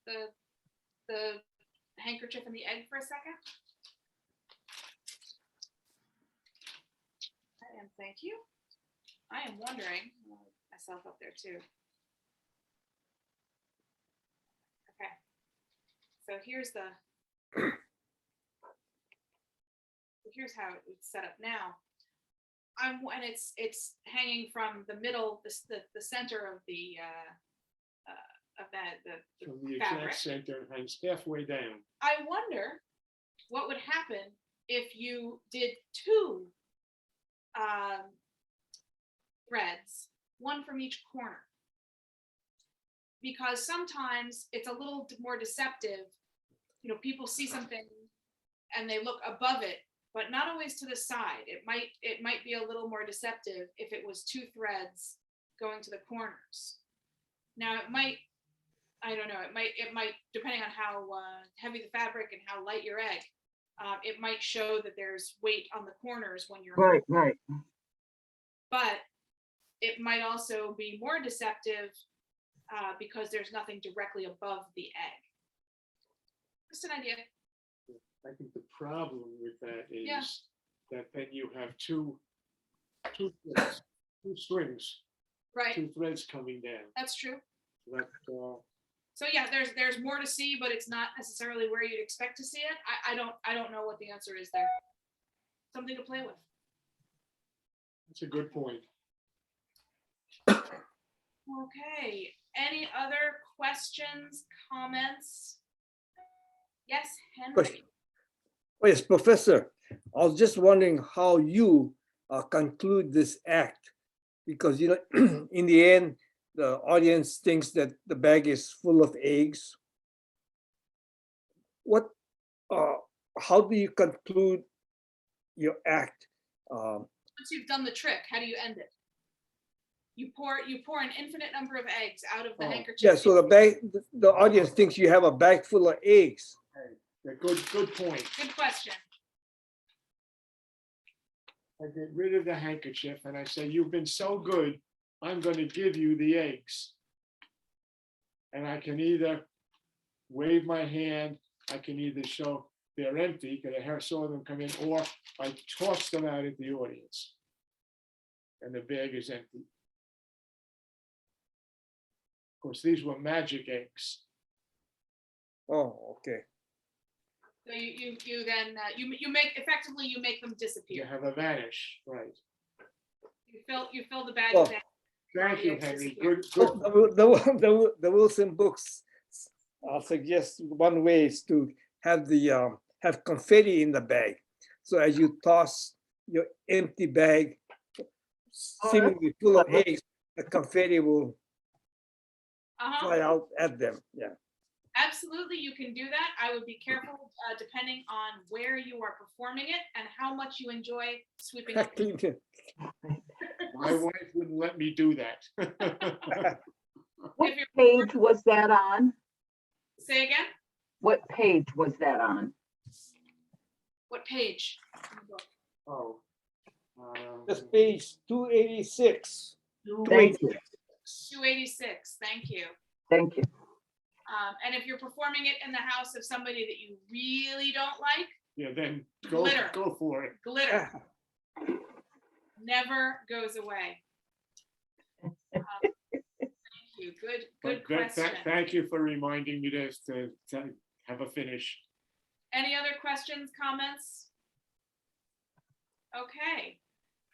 handkerchief and the egg for a second? And thank you. I am wondering, I'll put myself up there too. Okay. So here's how it's set up now. And it's hanging from the middle, the center of the from the fabric. exact center and hangs halfway down. I wonder what would happen if you did two threads, one from each corner. Because sometimes it's a little more deceptive. You know, people see something and they look above it, but not always to the side. It might be a little more deceptive if it was two threads going to the corners. Now it might, I don't know, it might, depending on how heavy the fabric and how light your egg, it might show that there's weight on the corners when you're Right, right. but it might also be more deceptive because there's nothing directly above the egg. Just an idea. I think the problem with that is Yeah. that then you have two threads, two strings, Right, two threads coming down. that's true. That, So yeah, there's more to see, but it's not necessarily where you'd expect to see it. I don't know what the answer is there. Something to play with. that's a good point. Okay, any other questions, comments? Yes, Henry. Oh, yes, Professor, I was just wondering how you conclude this act, because, you know, in the end, the audience thinks that the bag is full of eggs. How do you conclude your act? Once you've done the trick, how do you end it? You pour an infinite number of eggs out of the handkerchief. Yeah, so the audience thinks you have a bag full of eggs. Yeah, good point. Good question. I get rid of the handkerchief and I say, you've been so good, I'm going to give you the eggs. And I can either wave my hand, I can either show they're empty because I saw them come in, or I toss them out at the audience. And the bag is empty. Of course, these were magic eggs. Oh, okay. So you then you make them disappear. You have a vanish, right? You fill the bag Oh, with eggs. Thank you, Eggs Henry. disappear. Good. The Wilson books suggest one way is to have have confetti in the bag. So as you toss your empty bag, seemingly full of eggs, the confetti will fly out at them. Yeah. Absolutely, you can do that. I would be careful depending on where you are performing it and how much you enjoy sweeping up. My wife wouldn't let me do that. What page was that on? Say again? What page was that on? What page? Oh. That's page 286. Thank you. 286, thank you. Thank you. And if you're performing it in the house of somebody that you really don't like, Yeah, then Glitter. go for it. glitter never goes away. Thank you. Good But question. thank you for reminding me to have a finish. Any other questions, comments? Okay,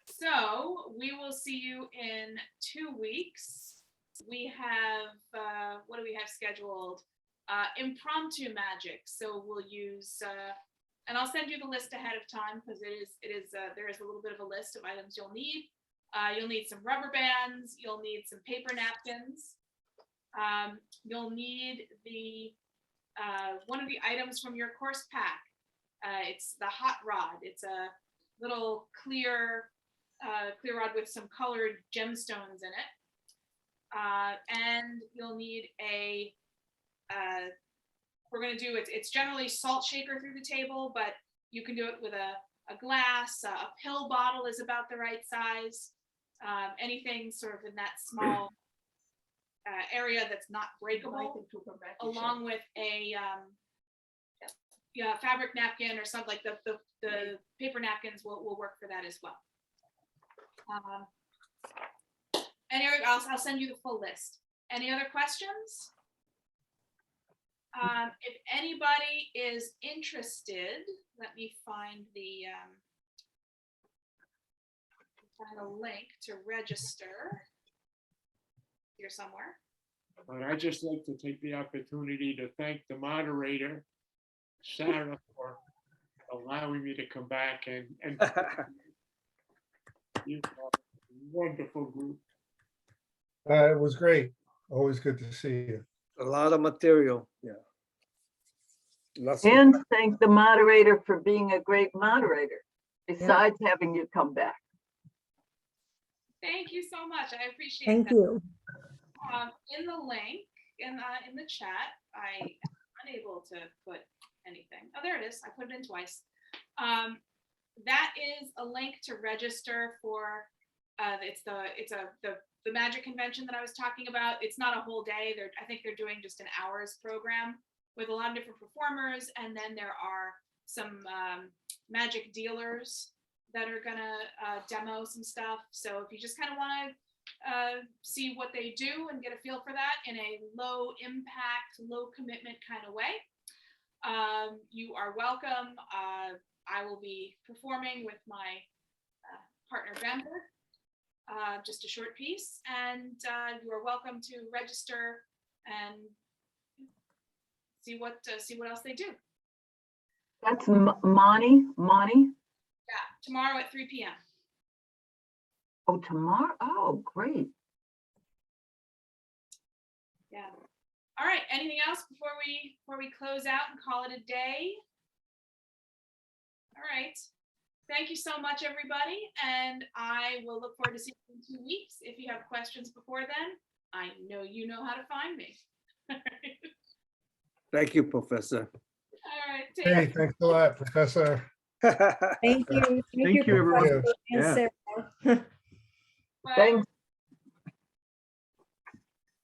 so we will see you in 2 weeks. We have, what do we have scheduled? Impromptu magic. So we'll use, and I'll send you the list ahead of time because there is a little bit of a list of items you'll need. You'll need some rubber bands. You'll need some paper napkins. You'll need one of the items from your course pack. It's the hot rod. It's a little clear rod with some colored gemstones in it. And you'll need we're going to do it's generally salt shaker through the table, but you can do it with a glass. A pill bottle is about the right size. Anything sort of in that small area that's not breakable, along with a fabric napkin or something like the paper napkins will work for that as well. Anyway, I'll send you the full list. Any other questions? If anybody is interested, let me find a link to register here somewhere. But I'd just like to take the opportunity to thank the moderator, Sarah, for allowing me to come back and you are a wonderful group. It was great. Always good to see you. A lot of material, yeah. Lots of- And thank the moderator for being a great moderator, besides having you come back. Thank you so much. I appreciate Thank that. you. In the link, in the chat, I am unable to put anything. Oh, there it is. I put it in twice. That is a link to register for, it's the magic convention that I was talking about. It's not a whole day. I think they're doing just an hour's program with a lot of different performers. And then there are some magic dealers that are gonna demo some stuff. So if you just kind of want to see what they do and get a feel for that in a low impact, low commitment kind of way, you are welcome. I will be performing with my partner Bamber, just a short piece, and you are welcome to register and see what else they do. That's Monty. Yeah, tomorrow at 3 p.m. Oh, tomorrow? Oh, great. Yeah. All right. Anything else before we close out and call it a day? All right. Thank you so much, everybody. And I will look forward to seeing you in 2 weeks. If you have questions before then, I know you know how to find me. Thank you, Professor. All right. Take Hey, care. thanks a lot, Professor. Thank you. Thank you, everyone. Professor and Yeah. Sarah. Bye. Thanks.